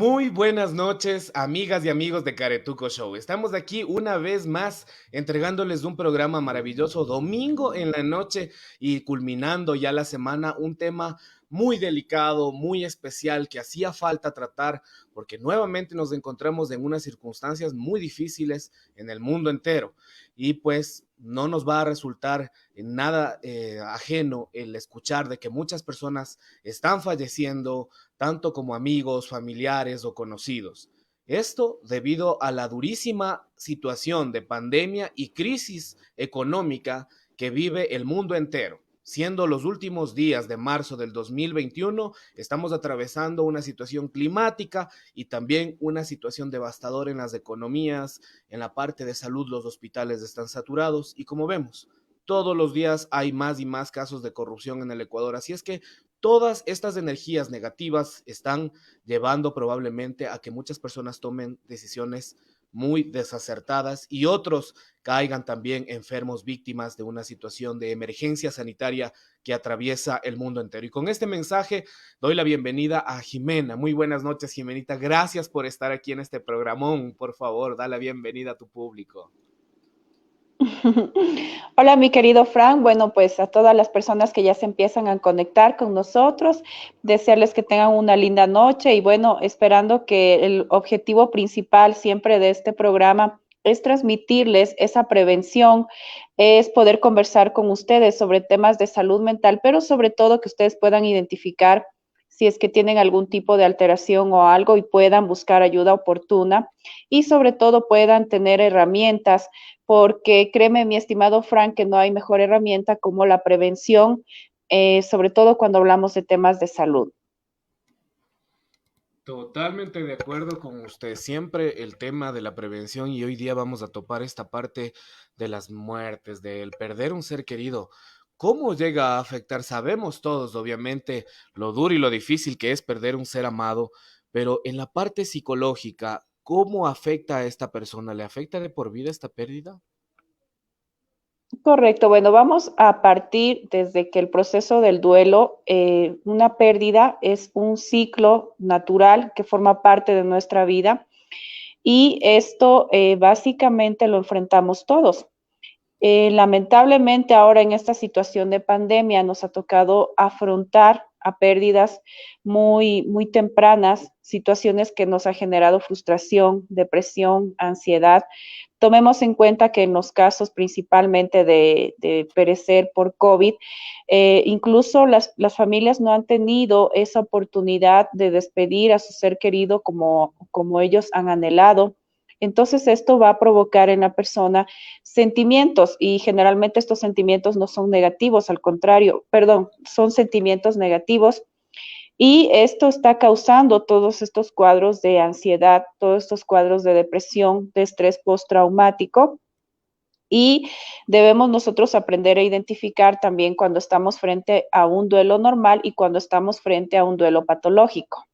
Muy buenas noches, amigas y amigos de Caretuco Show. Estamos aquí una vez más entregándoles un programa maravilloso domingo en la noche y culminando ya la semana, un tema muy delicado, muy especial que hacía falta tratar porque nuevamente nos encontramos en unas circunstancias muy difíciles en el mundo entero y pues no nos va a resultar en nada ajeno el escuchar de que muchas personas están falleciendo, tanto como amigos, familiares o conocidos. Esto debido a la durísima situación de pandemia y crisis económica que vive el mundo entero. Siendo los últimos días de marzo del 2021, estamos atravesando una situación climática y también una situación devastadora en las economías, en la parte de salud los hospitales están saturados y como vemos, todos los días hay más y más casos de corrupción en el Ecuador. Así es que todas estas energías negativas están llevando probablemente a que muchas personas tomen decisiones muy desacertadas y otros caigan también enfermos víctimas de una situación de emergencia sanitaria que atraviesa el mundo entero. Y con este mensaje doy la bienvenida a Jimena. Muy buenas noches, Jimenita. Gracias por estar aquí en este programón. Por favor, da la bienvenida a tu público. Hola, mi querido Frank. Bueno, pues a todas las personas que ya se empiezan a conectar con nosotros, desearles que tengan una linda noche y bueno, esperando que el objetivo principal siempre de este programa es transmitirles esa prevención, es poder conversar con ustedes sobre temas de salud mental, pero sobre todo que ustedes puedan identificar si es que tienen algún tipo de alteración o algo y puedan buscar ayuda oportuna y sobre todo puedan tener herramientas porque créeme, mi estimado Frank, que no hay mejor herramienta como la prevención, sobre todo cuando hablamos de temas de salud. Totalmente de acuerdo con usted. Siempre el tema de la prevención y hoy día vamos a topar esta parte de las muertes, del perder un ser querido. ¿Cómo llega a afectar? Sabemos todos, obviamente, lo duro y lo difícil que es perder un ser amado, pero en la parte psicológica, ¿cómo afecta a esta persona? ¿Le afecta de por vida esta pérdida? Correcto, bueno, vamos a partir desde que el proceso del duelo, una pérdida es un ciclo natural que forma parte de nuestra vida y esto básicamente lo enfrentamos todos. Lamentablemente ahora en esta situación de pandemia nos ha tocado afrontar a pérdidas muy tempranas, situaciones que nos ha generado frustración, depresión, ansiedad. Tomemos en cuenta que en los casos principalmente de perecer por COVID, incluso las familias no han tenido esa oportunidad de despedir a su ser querido como ellos han anhelado. Entonces esto va a provocar en la persona sentimientos y generalmente estos sentimientos no son negativos, al contrario, perdón, son sentimientos negativos y esto está causando todos estos cuadros de ansiedad, todos estos cuadros de depresión, de estrés postraumático. Y debemos nosotros aprender a identificar también cuando estamos frente a un duelo normal y cuando estamos frente a un duelo patológico.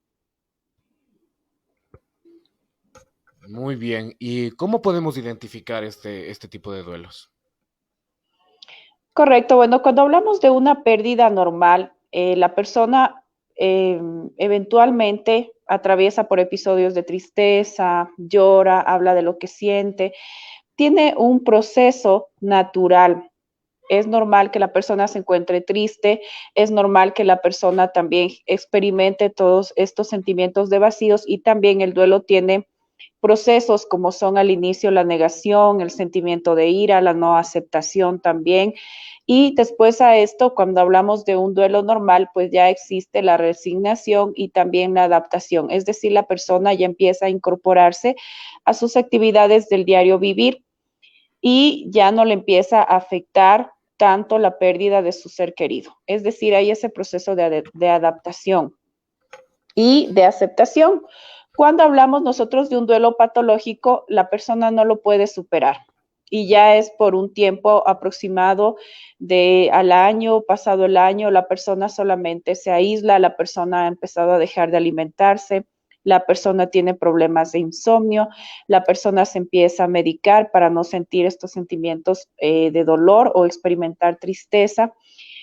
Muy bien. ¿Y cómo podemos identificar este tipo de duelos? Correcto, bueno, cuando hablamos de una pérdida normal, la persona eventualmente atraviesa por episodios de tristeza, llora, habla de lo que siente, tiene un proceso natural. Es normal que la persona se encuentre triste, es normal que la persona también experimente todos estos sentimientos de vacíos y también el duelo tiene procesos como son al inicio la negación, el sentimiento de ira, la no aceptación también. Y después a esto, cuando hablamos de un duelo normal, pues ya existe la resignación y también la adaptación. Es decir, la persona ya empieza a incorporarse a sus actividades del diario vivir y ya no le empieza a afectar tanto la pérdida de su ser querido. Es decir, hay ese proceso de adaptación y de aceptación. Cuando hablamos nosotros de un duelo patológico, la persona no lo puede superar y ya es por un tiempo aproximado de al año, pasado el año, la persona solamente se aísla, la persona ha empezado a dejar de alimentarse, la persona tiene problemas de insomnio, la persona se empieza a medicar para no sentir estos sentimientos de dolor o experimentar tristeza.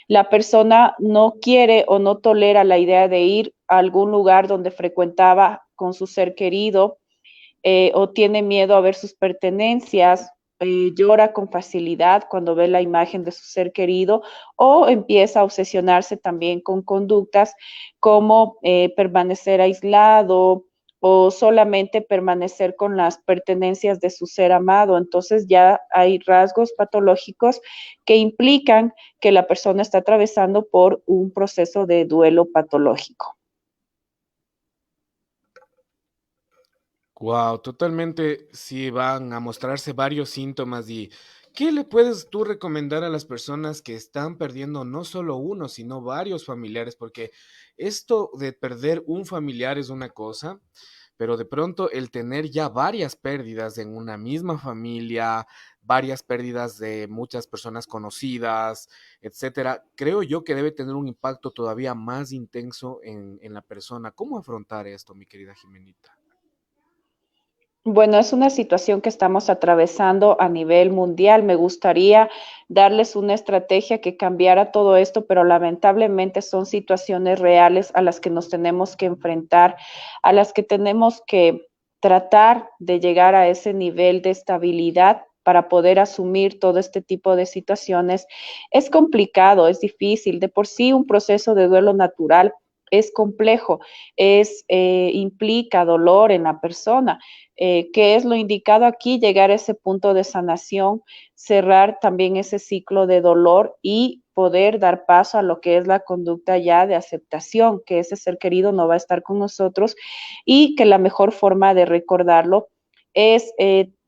La persona no quiere o no tolera la idea de ir a algún lugar donde frecuentaba con su ser querido, o tiene miedo a ver sus pertenencias, llora con facilidad cuando ve la imagen de su ser querido, o empieza a obsesionarse también con conductas como permanecer aislado o solamente permanecer con las pertenencias de su ser amado. Entonces ya hay rasgos patológicos que implican que la persona está atravesando por un proceso de duelo patológico. Wow, totalmente sí van a mostrarse varios síntomas. ¿Y qué le puedes tú recomendar a las personas que están perdiendo no solo uno, sino varios familiares? Porque esto de perder un familiar es una cosa, pero de pronto el tener ya varias pérdidas en una misma familia, varias pérdidas de muchas personas conocidas, etcétera, creo yo que debe tener un impacto todavía más intenso en la persona. ¿Cómo afrontar esto, mi querida Jimenita? Bueno, es una situación que estamos atravesando a nivel mundial. Me gustaría darles una estrategia que cambiara todo esto, pero lamentablemente son situaciones reales a las que nos tenemos que enfrentar, a las que tenemos que tratar de llegar a ese nivel de estabilidad para poder asumir todo este tipo de situaciones. Es complicado, es difícil. De por sí, un proceso de duelo natural es complejo, implica dolor en la persona. ¿Qué es lo indicado aquí? Llegar a ese punto de sanación, cerrar también ese ciclo de dolor y poder dar paso a lo que es la conducta ya de aceptación, que ese ser querido no va a estar con nosotros y que la mejor forma de recordarlo es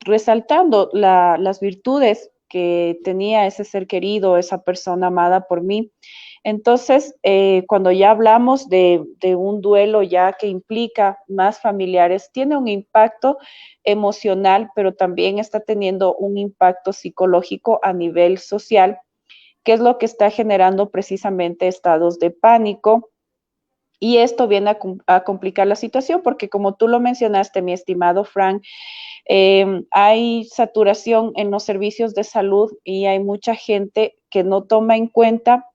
resaltando las virtudes que tenía ese ser querido, esa persona amada por mí. Entonces, cuando ya hablamos de un duelo ya que implica más familiares, tiene un impacto emocional, pero también está teniendo un impacto psicológico a nivel social, que es lo que está generando precisamente estados de pánico. Y esto viene a complicar la situación porque como tú lo mencionaste, mi estimado Frank, hay saturación en los servicios de salud y hay mucha gente que no toma en cuenta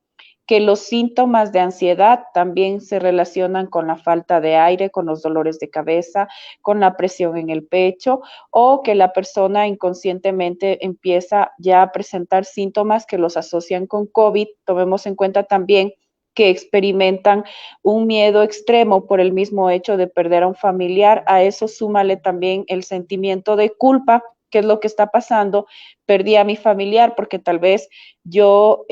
que los síntomas de ansiedad también se relacionan con la falta de aire, con los dolores de cabeza, con la presión en el pecho o que la persona inconscientemente empieza ya a presentar síntomas que los asocian con COVID. Tomemos en cuenta también que experimentan un miedo extremo por el mismo hecho de perder a un familiar. A eso súmale también el sentimiento de culpa, que es lo que está pasando. Perdí a mi familiar porque tal vez yo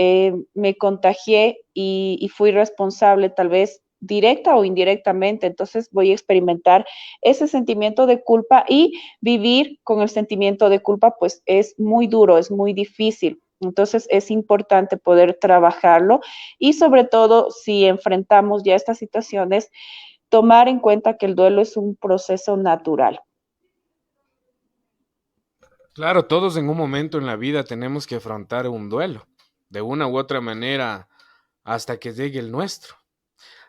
me contagié y fui responsable, tal vez directa o indirectamente, entonces voy a experimentar ese sentimiento de culpa y vivir con el sentimiento de culpa, pues es muy duro, es muy difícil. Entonces es importante poder trabajarlo y sobre todo si enfrentamos ya estas situaciones, tomar en cuenta que el duelo es un proceso natural. Claro, todos en un momento en la vida tenemos que afrontar un duelo, de una u otra manera, hasta que llegue el nuestro,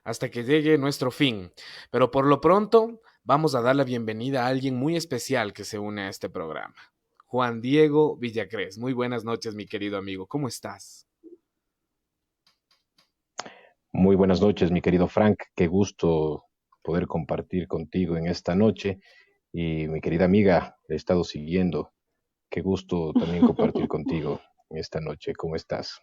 hasta que llegue nuestro fin. Pero por lo pronto, vamos a dar la bienvenida a alguien muy especial que se une a este programa. Juan Diego Villacrés. Muy buenas noches, mi querido amigo. ¿Cómo estás? Muy buenas noches, mi querido Frank. Qué gusto poder compartir contigo en esta noche. Y mi querida amiga, he estado siguiendo. Qué gusto también compartir contigo en esta noche. ¿Cómo estás?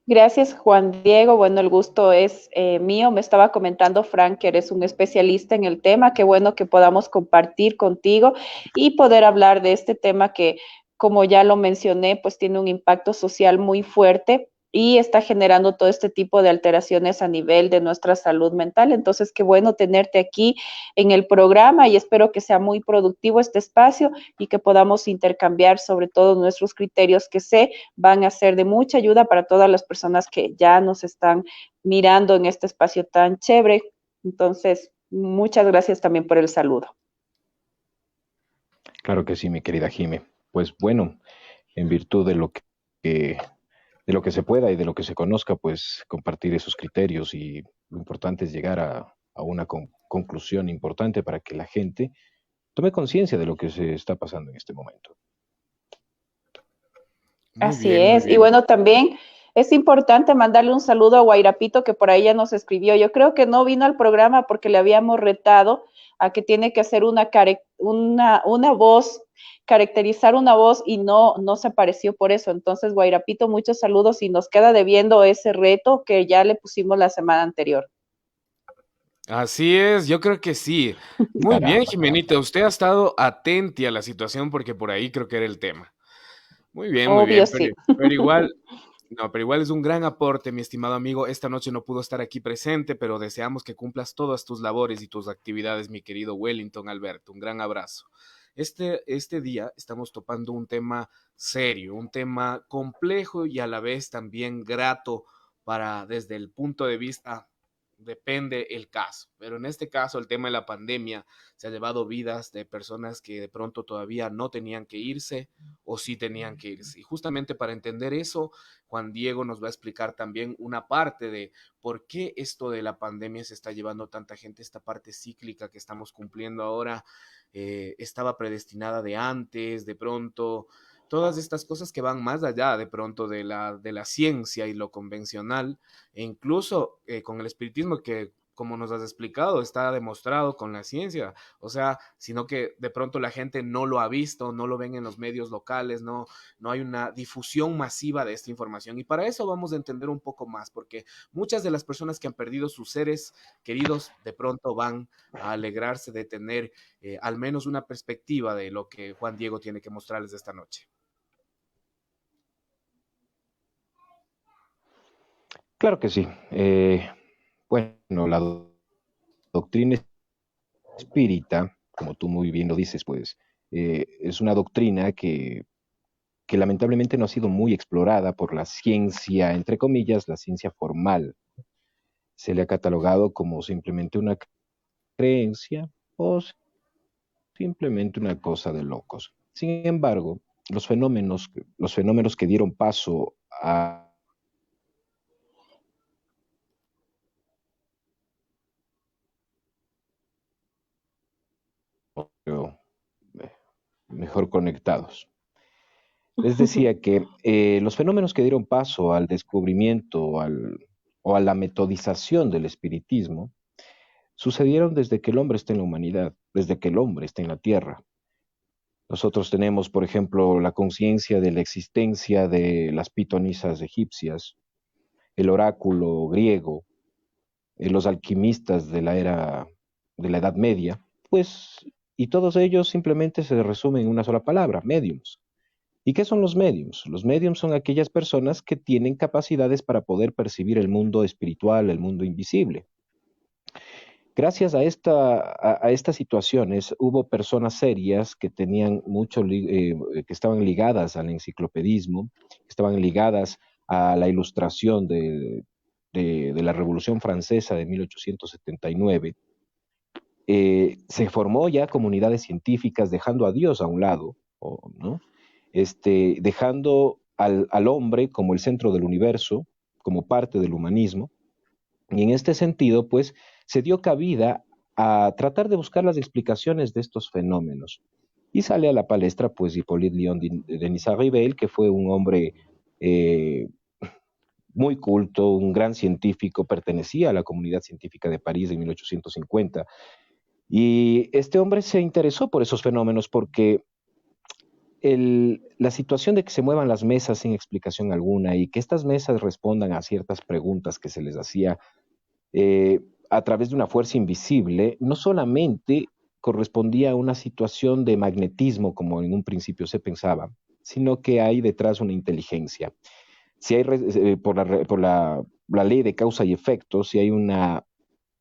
Gracias, Juan Diego. Bueno, el gusto es mío. Me estaba comentando, Frank, que eres un especialista en el tema. Qué bueno que podamos compartir contigo y poder hablar de este tema que, como ya lo mencioné, pues tiene un impacto social muy fuerte y está generando todo este tipo de alteraciones a nivel de nuestra salud mental. Entonces, qué bueno tenerte aquí en el programa y espero que sea muy productivo este espacio y que podamos intercambiar sobre todo nuestros criterios que sé van a ser de mucha ayuda para todas las personas que ya nos están mirando en este espacio tan chévere. Entonces, muchas gracias también por el saludo. Claro que sí, mi querida Jime. Pues bueno, en virtud que- de lo que se pueda y de lo que se conozca, pues compartir esos criterios y lo importante es llegar a una conclusión importante para que la gente tome conciencia de lo que se está pasando en este momento. Muy Así bien, muy es. Y bien. bueno, también Es importante mandarle un saludo a Guairapito, que por ahí ya nos escribió. Yo creo que no vino al programa porque le habíamos retado a que tiene que hacer una voz, caracterizar una voz y no se apareció por eso. Entonces, Guairapito, muchos saludos y nos queda debiendo ese reto que ya le pusimos la semana anterior. Así es, yo creo que sí. Muy bien, Caramba. Jimenita, usted ha estado atenti a la situación porque por ahí creo que era el tema. Muy Obvio, bien, sí. pero igual, no, pero igual es un gran aporte, mi estimado amigo. Esta noche no pudo estar aquí presente, pero deseamos que cumplas todas tus labores y tus actividades, mi querido Wellington Alberto. Un gran abrazo. Este día estamos topando un tema serio, un tema complejo y a la vez también grato para desde el punto de vista, depende el caso, pero en este caso el tema de la pandemia se ha llevado vidas de personas que de pronto todavía no tenían que irse o sí tenían que irse. Y justamente para entender eso, Juan Diego nos va a explicar también una parte de por qué esto de la pandemia se está llevando tanta gente, esta parte cíclica que estamos cumpliendo ahora, estaba predestinada de antes, de pronto, todas estas cosas que van más allá de pronto de la ciencia y lo convencional, e incluso con el espiritismo que, como nos has explicado, está demostrado con la ciencia, o sea, sino que de pronto la gente no lo ha visto, no lo ven en los medios locales, no hay una difusión masiva de esta información. Y para eso vamos a entender un poco más, porque muchas de las personas que han perdido sus seres queridos de pronto van a alegrarse de tener al menos una perspectiva de lo que Juan Diego tiene que mostrarles esta noche. Claro que sí. Bueno, la doctrina espírita, como tú muy bien lo dices, pues es una doctrina que lamentablemente no ha sido muy explorada por la ciencia, entre comillas, la ciencia formal. Se le ha catalogado como simplemente una creencia o simplemente una cosa de locos. Sin embargo, los fenómenos que dieron paso a mejor conectados. Les decía que los fenómenos que dieron paso al descubrimiento o a la metodización del espiritismo sucedieron desde que el hombre está en la humanidad, desde que el hombre está en la tierra. Nosotros tenemos, por ejemplo, la conciencia de la existencia de las pitonisas egipcias, el oráculo griego, los alquimistas de la era de la Edad Media, pues, y todos ellos simplemente se resumen en una sola palabra, mediums. ¿Y qué son los mediums? Los mediums son aquellas personas que tienen capacidades para poder percibir el mundo espiritual, el mundo invisible. Gracias a estas situaciones hubo personas serias que tenían que estaban ligadas al enciclopedismo, que estaban ligadas a la ilustración de la Revolución Francesa de 1879. Se formó ya comunidades científicas dejando a Dios a un lado, ¿no? Dejando al hombre como el centro del universo, como parte del humanismo, y en este sentido, pues, se dio cabida a tratar de buscar las explicaciones de estos fenómenos. Y sale a la palestra, pues, Hippolyte Léon Denis Arribel, que fue un hombre eh, muy culto, un gran científico, pertenecía a la comunidad científica de París en 1850. Y este hombre se interesó por esos fenómenos porque la situación de que se muevan las mesas sin explicación alguna y que estas mesas respondan a ciertas preguntas que se les hacía a través de una fuerza invisible, no solamente correspondía a una situación de magnetismo, como en un principio se pensaba, sino que hay detrás una inteligencia. Si hay, la ley de causa y efecto, si hay una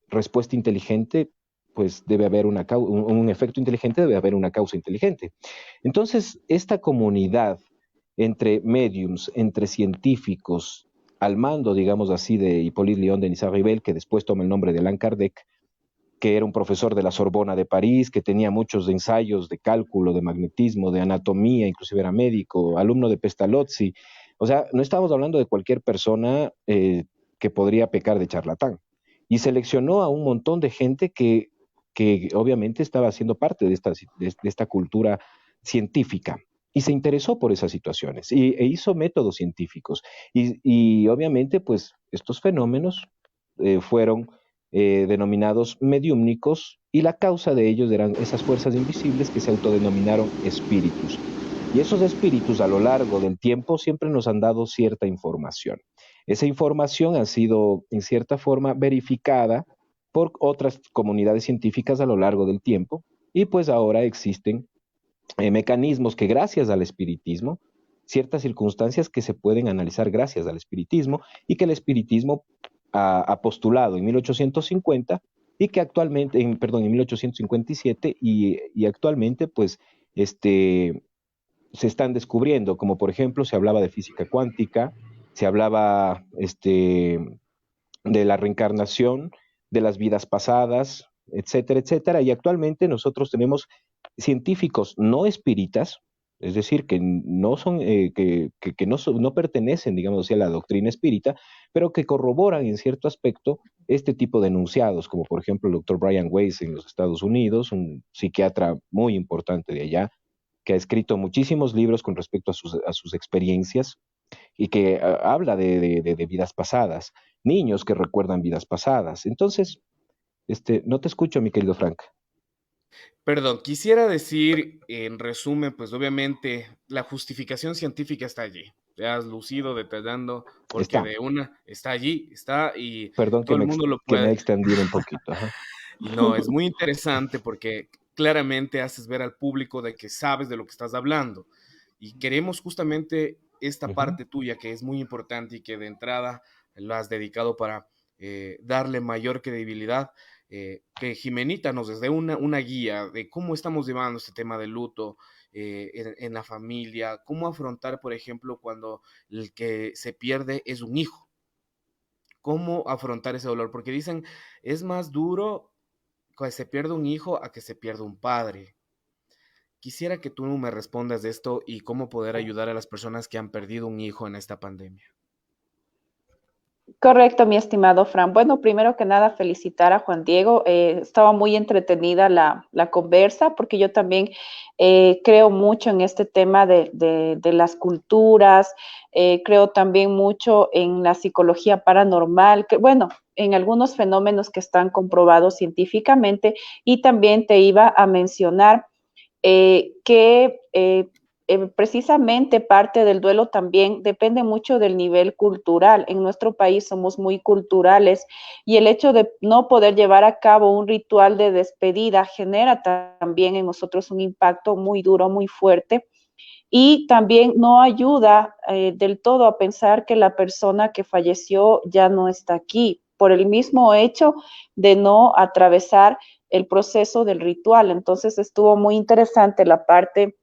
respuesta inteligente, pues debe haber un efecto inteligente, debe haber una causa inteligente. Entonces, esta comunidad entre mediums, entre científicos, al mando, digamos así, de Hippolyte Léon Denis Arribel, que después toma el nombre de Allan Kardec, que era un profesor de la Sorbona de París, que tenía muchos ensayos de cálculo, de magnetismo, de anatomía, inclusive era médico, alumno de Pestalozzi. O sea, no estamos hablando de cualquier persona que podría pecar de charlatán. Y seleccionó a un montón de gente que obviamente estaba siendo parte de esta cultura científica. y se interesó por esas situaciones e hizo métodos científicos. Y obviamente, pues estos fenómenos fueron denominados mediúmnicos y la causa de ellos eran esas fuerzas invisibles que se autodenominaron espíritus. Y esos espíritus a lo largo del tiempo siempre nos han dado cierta información. Esa información ha sido en cierta forma verificada por otras comunidades científicas a lo largo del tiempo y pues ahora existen mecanismos que gracias al espiritismo, ciertas circunstancias que se pueden analizar gracias al espiritismo y que el espiritismo ha postulado en 1850 y que actualmente, perdón, en 1857 y actualmente pues se están descubriendo, como por ejemplo se hablaba de física cuántica, se hablaba de la reencarnación, de las vidas pasadas, etcétera, etcétera. Y actualmente nosotros tenemos científicos no espíritas, es decir, que no son, que no, no pertenecen, digamos así, a la doctrina espírita, pero que corroboran en cierto aspecto este tipo de enunciados, como por ejemplo el doctor Brian Weiss en los Estados Unidos, un psiquiatra muy importante de allá, que ha escrito muchísimos libros con respecto a sus experiencias y que habla de vidas pasadas, niños que recuerdan vidas pasadas. Entonces, no te escucho, mi querido Frank. Perdón, quisiera decir en resumen, pues obviamente la justificación científica está allí. Te has lucido detallando porque Está. de una está allí, está y Perdón todo el mundo lo que me he puede. extendido un poquito. Ajá. Y no, es muy interesante porque claramente haces ver al público de que sabes de lo que estás hablando. Y queremos justamente esta Ujú. parte tuya que es muy importante y que de entrada lo has dedicado para darle mayor credibilidad. Que Jimenita nos dé una guía de cómo estamos llevando este tema del luto en la familia, cómo afrontar, por ejemplo, cuando el que se pierde es un hijo, cómo afrontar ese dolor, porque dicen, es más duro que se pierde un hijo a que se pierda un padre. Quisiera que tú me respondas de esto y cómo poder ayudar a las personas que han perdido un hijo en esta pandemia. Correcto, mi estimado Fran. Bueno, primero que nada, felicitar a Juan Diego. Estaba muy entretenida la conversa porque yo también creo mucho en este tema de las culturas, creo también mucho en la psicología paranormal, que bueno, en algunos fenómenos que están comprobados científicamente y también te iba a mencionar que precisamente parte del duelo también depende mucho del nivel cultural. En nuestro país somos muy culturales y el hecho de no poder llevar a cabo un ritual de despedida genera también en nosotros un impacto muy duro, muy fuerte. Y también no ayuda del todo a pensar que la persona que falleció ya no está aquí, por el mismo hecho de no atravesar el proceso del ritual. Entonces estuvo muy interesante la parte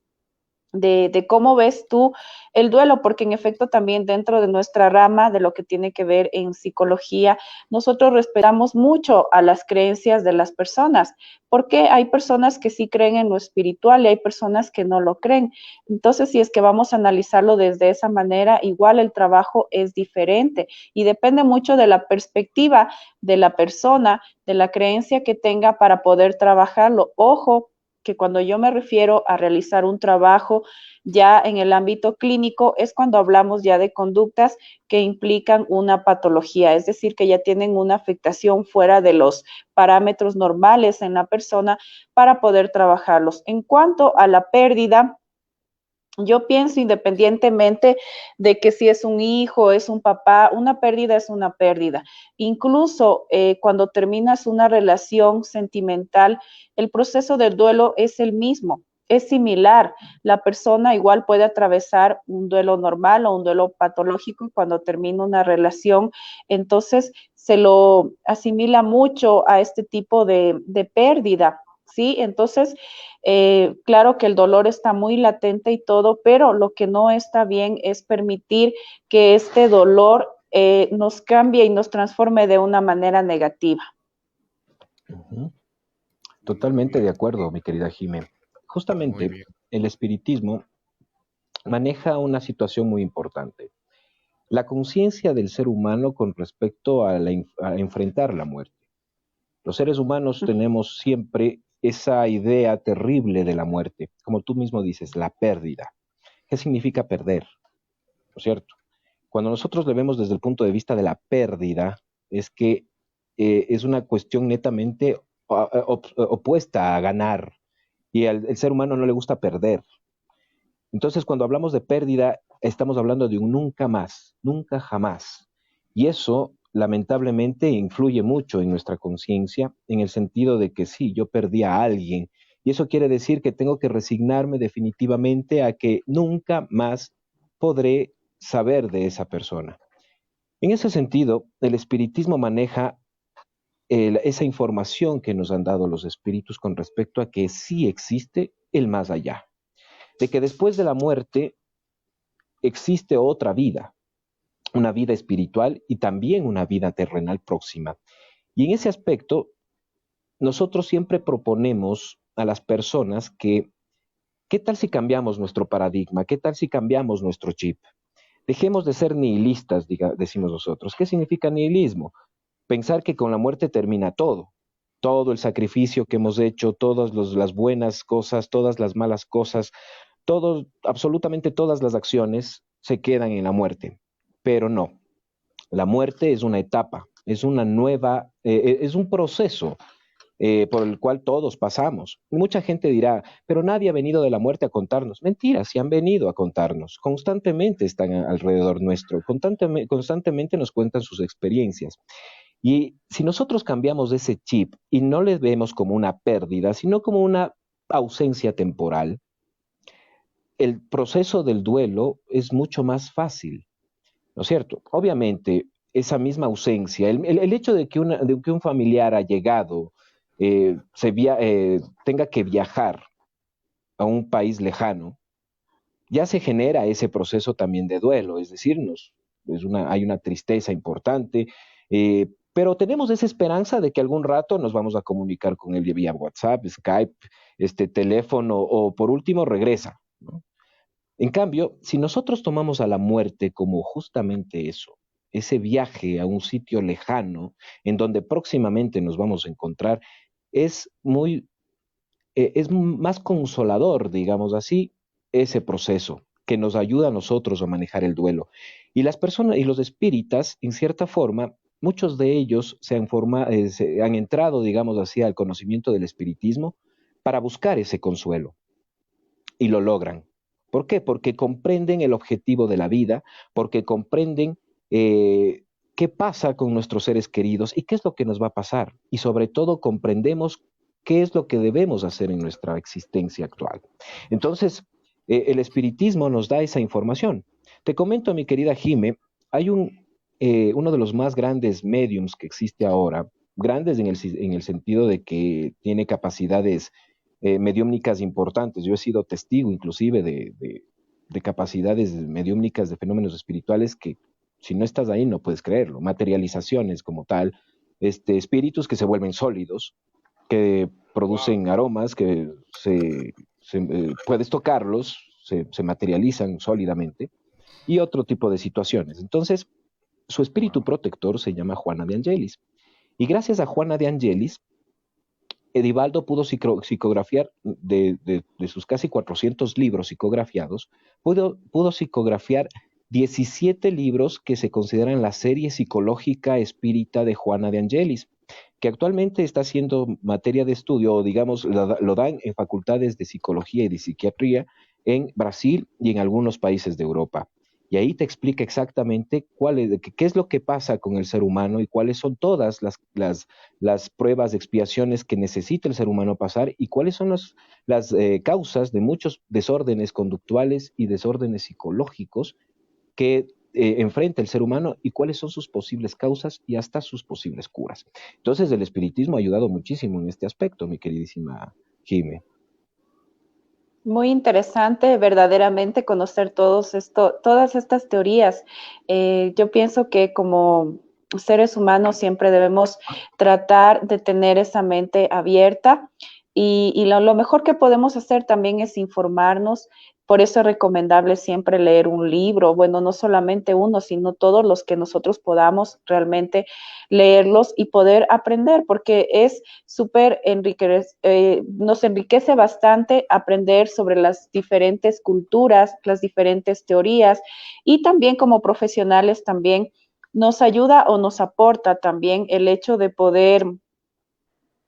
de cómo ves tú el duelo, porque en efecto también dentro de nuestra rama de lo que tiene que ver en psicología, nosotros respetamos mucho a las creencias de las personas, porque hay personas que sí creen en lo espiritual y hay personas que no lo creen. Entonces, si es que vamos a analizarlo desde esa manera, igual el trabajo es diferente y depende mucho de la perspectiva de la persona, de la creencia que tenga para poder trabajarlo. Ojo, que cuando yo me refiero a realizar un trabajo ya en el ámbito clínico es cuando hablamos ya de conductas que implican una patología, es decir, que ya tienen una afectación fuera de los parámetros normales en la persona para poder trabajarlos. En cuanto a la pérdida, yo pienso independientemente de que si es un hijo, es un papá, una pérdida es una pérdida. Incluso cuando terminas una relación sentimental, el proceso del duelo es el mismo, es similar. La persona igual puede atravesar un duelo normal o un duelo patológico cuando termina una relación. Entonces se lo asimila mucho a este tipo de pérdida. ¿Sí? Entonces, claro que el dolor está muy latente y todo, pero lo que no está bien es permitir que este dolor nos cambie y nos transforme de una manera negativa. Ujú. Totalmente de acuerdo, mi querida Jimé. Muy Justamente bien. el espiritismo maneja una situación muy importante. La conciencia del ser humano con respecto a enfrentar la muerte. Los seres humanos tenemos siempre esa idea terrible de la muerte, como tú mismo dices, la pérdida. ¿qué significa perder? ¿No es cierto? Cuando nosotros le vemos desde el punto de vista de la pérdida, es que es una cuestión netamente opuesta a ganar, y al el ser humano no le gusta perder. Entonces, cuando hablamos de pérdida, estamos hablando de un nunca más, nunca jamás. Y eso, lamentablemente, influye mucho en nuestra conciencia, en el sentido de que sí, yo perdí a alguien. Y eso quiere decir que tengo que resignarme definitivamente a que nunca más podré saber de esa persona. En ese sentido, el espiritismo maneja esa información que nos han dado los espíritus con respecto a que sí existe el más allá, de que después de la muerte existe otra vida, una vida espiritual y también una vida terrenal próxima. Y en ese aspecto, nosotros siempre proponemos a las personas que, ¿qué tal si cambiamos nuestro paradigma? ¿Qué tal si cambiamos nuestro chip? Dejemos de ser nihilistas, decimos nosotros. ¿Qué significa nihilismo? Pensar que con la muerte termina todo. Todo el sacrificio que hemos hecho, todas las buenas cosas, todas las malas cosas, todo, absolutamente todas las acciones se quedan en la muerte. Pero no, la muerte es una etapa, es una nueva, es un proceso por el cual todos pasamos. Mucha gente dirá, pero nadie ha venido de la muerte a contarnos. Mentira, sí han venido a contarnos. Constantemente están alrededor nuestro, constantemente nos cuentan sus experiencias. Y si nosotros cambiamos ese chip y no le vemos como una pérdida, sino como una ausencia temporal, el proceso del duelo es mucho más fácil, ¿no es cierto? Obviamente, esa misma ausencia, el hecho de que un familiar allegado tenga que viajar a un país lejano, ya se genera ese proceso también de duelo, es decir, hay una tristeza importante, pero tenemos esa esperanza de que algún rato nos vamos a comunicar con él vía WhatsApp, Skype, teléfono o por último regresa, ¿no? En cambio, si nosotros tomamos a la muerte como justamente eso, ese viaje a un sitio lejano en donde próximamente nos vamos a encontrar, es es más consolador, digamos así, ese proceso que nos ayuda a nosotros a manejar el duelo. Y las personas y los espíritas, en cierta forma, muchos de ellos se han entrado, digamos así, al conocimiento del espiritismo para buscar ese consuelo y lo logran. ¿Por qué? Porque comprenden el objetivo de la vida, porque comprenden qué pasa con nuestros seres queridos y qué es lo que nos va a pasar. Y sobre todo comprendemos qué es lo que debemos hacer en nuestra existencia actual. Entonces, el espiritismo nos da esa información. Te comento, mi querida Jime, hay uno de los más grandes mediums que existe ahora, grandes en el sentido de que tiene capacidades mediúmnicas importantes. Yo he sido testigo inclusive de capacidades mediúmnicas de fenómenos espirituales que si no estás ahí no puedes creerlo. Materializaciones como tal, espíritus que se vuelven sólidos, que producen aromas, que puedes tocarlos, se materializan sólidamente, y otro tipo de situaciones. Entonces, su espíritu protector se llama Juana de Angelis. Y gracias a Juana de Angelis, Edivaldo pudo psicografiar de sus casi 400 libros psicografiados, pudo psicografiar 17 libros que se consideran la serie psicológica espírita de Juana de Angelis, que actualmente está siendo materia de estudio, o digamos, lo dan en facultades de psicología y de psiquiatría en Brasil y en algunos países de Europa. Y ahí te explica exactamente qué es lo que pasa con el ser humano y cuáles son todas las pruebas de expiaciones que necesita el ser humano pasar y cuáles son las causas de muchos desórdenes conductuales y desórdenes psicológicos que enfrenta el ser humano y cuáles son sus posibles causas y hasta sus posibles curas. Entonces, el espiritismo ha ayudado muchísimo en este aspecto, mi queridísima Jime. Muy interesante verdaderamente conocer todas estas teorías. Yo pienso que como seres humanos siempre debemos tratar de tener esa mente abierta y lo mejor que podemos hacer también es informarnos Por eso es recomendable siempre leer un libro, bueno, no solamente uno, sino todos los que nosotros podamos realmente leerlos y poder aprender, porque es súper nos enriquece bastante aprender sobre las diferentes culturas, las diferentes teorías, y también como profesionales también nos ayuda o nos aporta también el hecho de poder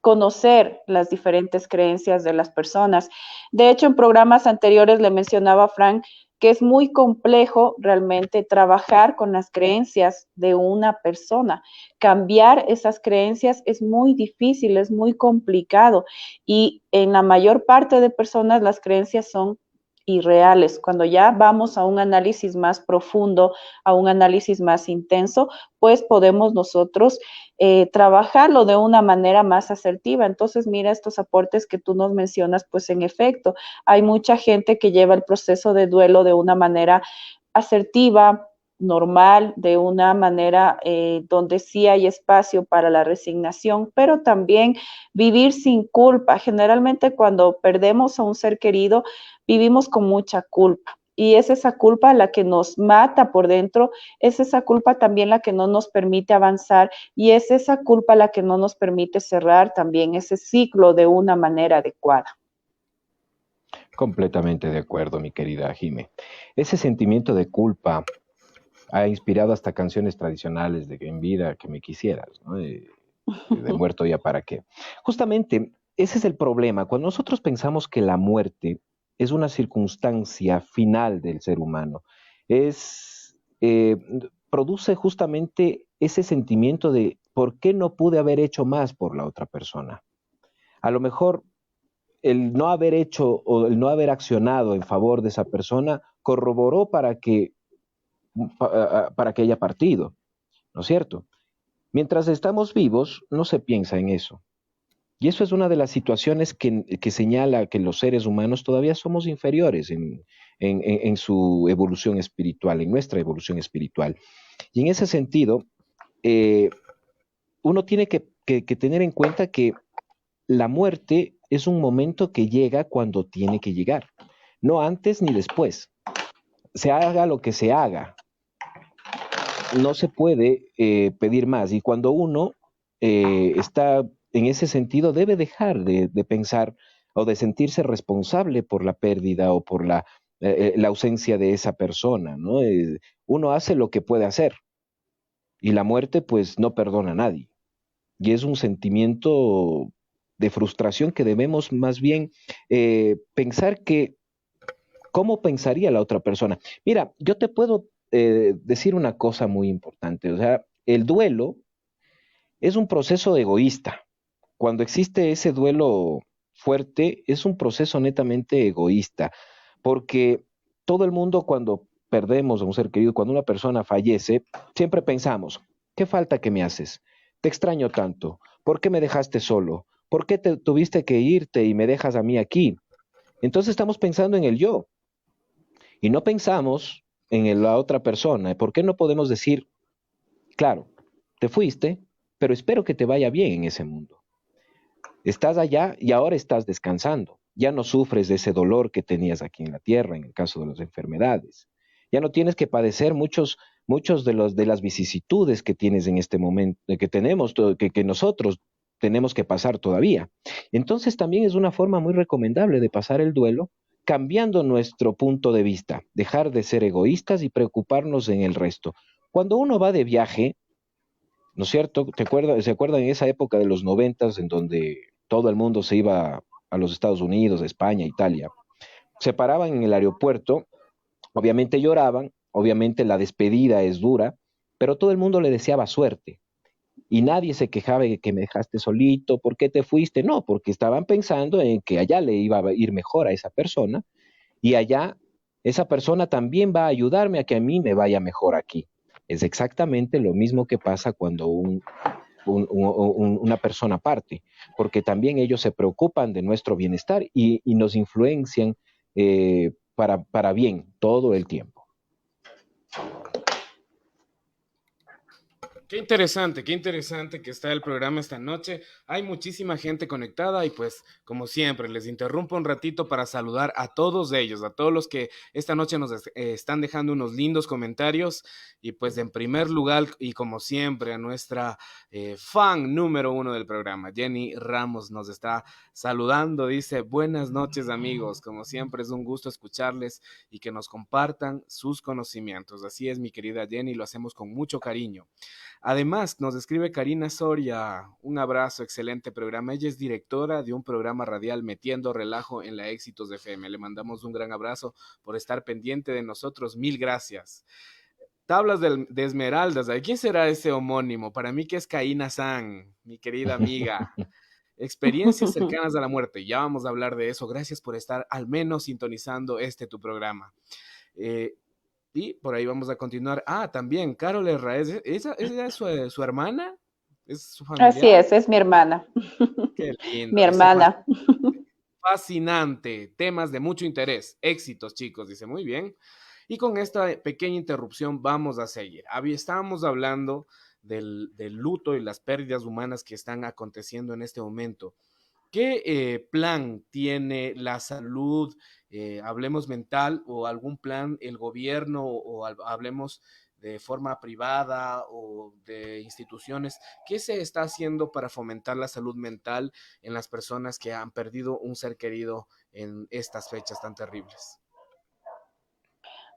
conocer las diferentes creencias de las personas. De hecho, en programas anteriores le mencionaba a Frank que es muy complejo realmente trabajar con las creencias de una persona. Cambiar esas creencias es muy difícil, es muy complicado, y en la mayor parte de personas las creencias son irreales. Cuando ya vamos a un análisis más profundo, a un análisis más intenso, pues podemos nosotros trabajarlo de una manera más asertiva. Entonces, mira estos aportes que tú nos mencionas, pues en efecto, hay mucha gente que lleva el proceso de duelo de una manera asertiva, normal, de una manera donde sí hay espacio para la resignación, pero también vivir sin culpa. Generalmente cuando perdemos a un ser querido, vivimos con mucha culpa. Y es esa culpa la que nos mata por dentro, es esa culpa también la que no nos permite avanzar, y es esa culpa la que no nos permite cerrar también ese ciclo de una manera adecuada. Completamente de acuerdo, mi querida Jime. Ese sentimiento de culpa ha inspirado hasta canciones tradicionales de En vida que me quisieras, ¿no? De muerto ya para qué. Justamente, ese es el problema. Cuando nosotros pensamos que la muerte es una circunstancia final del ser humano, es, produce justamente ese sentimiento de ¿por qué no pude haber hecho más por la otra persona? A lo mejor el no haber hecho o el no haber accionado en favor de esa persona corroboró para que haya partido, ¿no es cierto? Mientras estamos vivos, no se piensa en eso. Y eso es una de las situaciones que señala que los seres humanos todavía somos inferiores en su evolución espiritual, en nuestra evolución espiritual. Y en ese sentido, eh, uno tiene que tener en cuenta que la muerte es un momento que llega cuando tiene que llegar, no antes ni después. Se haga lo que se haga, no se puede pedir más. Y cuando uno está en ese sentido, debe dejar de pensar o de sentirse responsable por la pérdida o por la ausencia de esa persona, ¿no? Uno hace lo que puede hacer y la muerte pues no perdona a nadie. Y es un sentimiento de frustración que debemos más bien pensar que, ¿cómo pensaría la otra persona? Mira, yo te puedo decir una cosa muy importante, o sea, el duelo es un proceso egoísta. Cuando existe ese duelo fuerte, es un proceso netamente egoísta, porque todo el mundo cuando perdemos a un ser querido, cuando una persona fallece, siempre pensamos, ¿qué falta que me haces? Te extraño tanto. ¿Por qué me dejaste solo? ¿Por qué te tuviste que irte y me dejas a mí aquí? Entonces estamos pensando en el yo y no pensamos en la otra persona. ¿Por qué no podemos decir, claro, te fuiste, pero espero que te vaya bien en ese mundo? Estás allá y ahora estás descansando. Ya no sufres de ese dolor que tenías aquí en la tierra, en el caso de las enfermedades. Ya no tienes que padecer muchos de las vicisitudes que tienes en este momento, que tenemos, que nosotros tenemos que pasar todavía. Entonces también es una forma muy recomendable de pasar el duelo, cambiando nuestro punto de vista, dejar de ser egoístas y preocuparnos en el resto. Cuando uno va de viaje, ¿no es cierto? ¿Se acuerdan en esa época de los 90 en donde todo el mundo se iba a los Estados Unidos, España, Italia? Se paraban en el aeropuerto, obviamente lloraban, obviamente la despedida es dura, pero todo el mundo le deseaba suerte. Y nadie se quejaba de que me dejaste solito, ¿por qué te fuiste? No, porque estaban pensando en que allá le iba a ir mejor a esa persona y allá esa persona también va a ayudarme a que a mí me vaya mejor aquí. Es exactamente lo mismo que pasa cuando una persona parte, porque también ellos se preocupan de nuestro bienestar y nos influencian para bien todo el tiempo. qué interesante que está el programa esta noche. Hay muchísima gente conectada y pues como siempre les interrumpo un ratito para saludar a todos ellos, a todos los que esta noche están dejando unos lindos comentarios y pues en primer lugar y como siempre a nuestra fan número uno del programa, Jenny Ramos nos está saludando, dice buenas noches amigos, como siempre es un gusto escucharles y que nos compartan sus conocimientos. Así es mi querida Jenny, lo hacemos con mucho cariño. Además, nos escribe Karina Soria, un abrazo, excelente programa. Ella es directora de un programa radial Metiendo Relajo en la Éxitos FM. Le mandamos un gran abrazo por estar pendiente de nosotros. Mil gracias. Tablas de Esmeraldas, ¿de quién será ese homónimo? Para mí que es Kaina San, mi querida amiga. Experiencias cercanas a la muerte. Ya vamos a hablar de eso. Gracias por estar al menos sintonizando tu programa. Eh, y por ahí vamos a continuar. Ah, también, Carol Herrera, ¿esa es su hermana? ¿Es su Así familiar? es mi hermana. Qué Mi lindo, eso hermana. fascinante. Temas de mucho interés. Éxitos, chicos, dice muy bien. Y con esta pequeña interrupción vamos a seguir. Estábamos hablando del luto y las pérdidas humanas que están aconteciendo en este momento. ¿Qué plan tiene la salud, hablemos mental, o algún plan el gobierno, o hablemos de forma privada o de instituciones? ¿Qué se está haciendo para fomentar la salud mental en las personas que han perdido un ser querido en estas fechas tan terribles?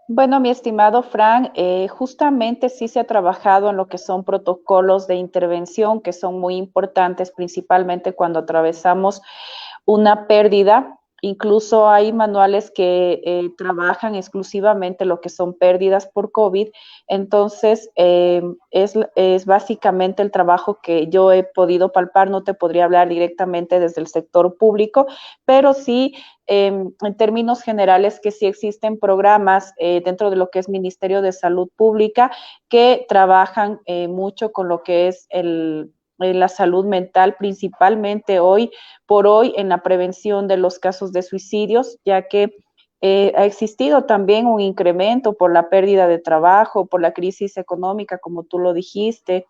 Bueno, mi estimado Frank, justamente sí se ha trabajado en lo que son protocolos de intervención que son muy importantes, principalmente cuando atravesamos una pérdida. Incluso hay manuales que trabajan exclusivamente lo que son pérdidas por COVID. Entonces, es básicamente el trabajo que yo he podido palpar. No te podría hablar directamente desde el sector público, pero sí en términos generales que sí existen programas dentro de lo que es Ministerio de Salud Pública que trabajan mucho con lo que es la salud mental, principalmente hoy por hoy en la prevención de los casos de suicidios, ya que ha existido también un incremento por la pérdida de trabajo, por la crisis económica, como tú lo dijiste,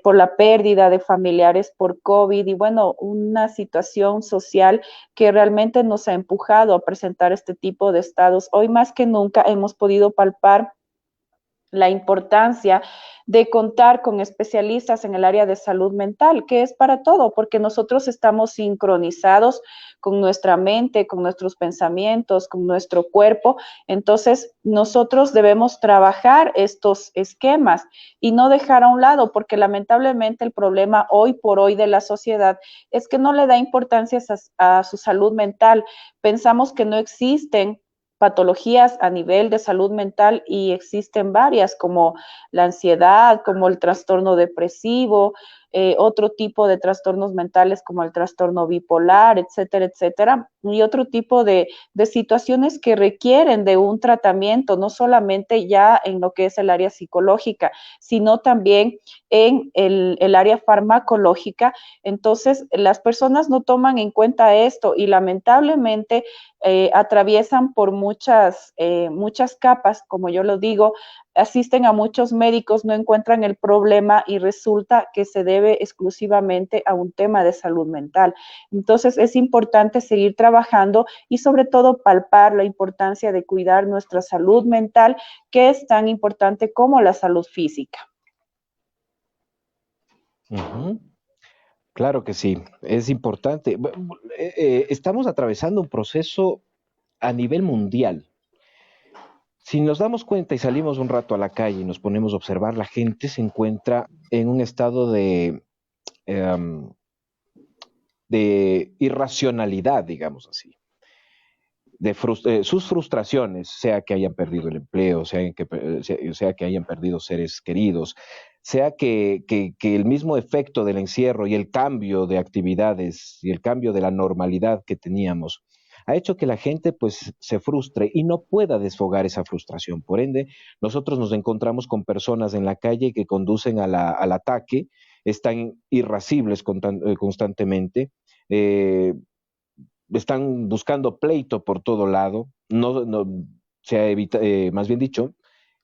por la pérdida de familiares por COVID y bueno, una situación social que realmente nos ha empujado a presentar este tipo de estados. Hoy más que nunca hemos podido palpar la importancia de contar con especialistas en el área de salud mental, que es para todo, porque nosotros estamos sincronizados con nuestra mente, con nuestros pensamientos, con nuestro cuerpo. Entonces, nosotros debemos trabajar estos esquemas y no dejar a un lado, porque lamentablemente el problema hoy por hoy de la sociedad es que no le da importancia a su salud mental. Pensamos que no existen patologías a nivel de salud mental y existen varias como la ansiedad, como el trastorno depresivo, otro tipo de trastornos mentales como el trastorno bipolar, etcétera, etcétera, y otro tipo de situaciones que requieren de un tratamiento, no solamente ya en lo que es el área psicológica, sino también en el área farmacológica. Entonces, las personas no toman en cuenta esto y lamentablemente atraviesan por muchas capas, como yo lo digo, asisten a muchos médicos, no encuentran el problema y resulta que se debe exclusivamente a un tema de salud mental. Entonces es importante seguir trabajando y sobre todo palpar la importancia de cuidar nuestra salud mental, que es tan importante como la salud física. Uh-huh. Claro que sí, es importante. Estamos atravesando un proceso a nivel mundial. Si nos damos cuenta y salimos un rato a la calle y nos ponemos a observar, la gente se encuentra en un estado um, de irracionalidad, digamos así, sus frustraciones, sea que hayan perdido el empleo, sea que hayan perdido seres queridos, sea que el mismo efecto del encierro y el cambio de actividades y el cambio de la normalidad que teníamos ha hecho que la gente pues se frustre y no pueda desfogar esa frustración. Por ende, nosotros nos encontramos con personas en la calle que conducen al ataque, están irascibles constantemente, están buscando pleito por todo lado, no se evita, más bien dicho,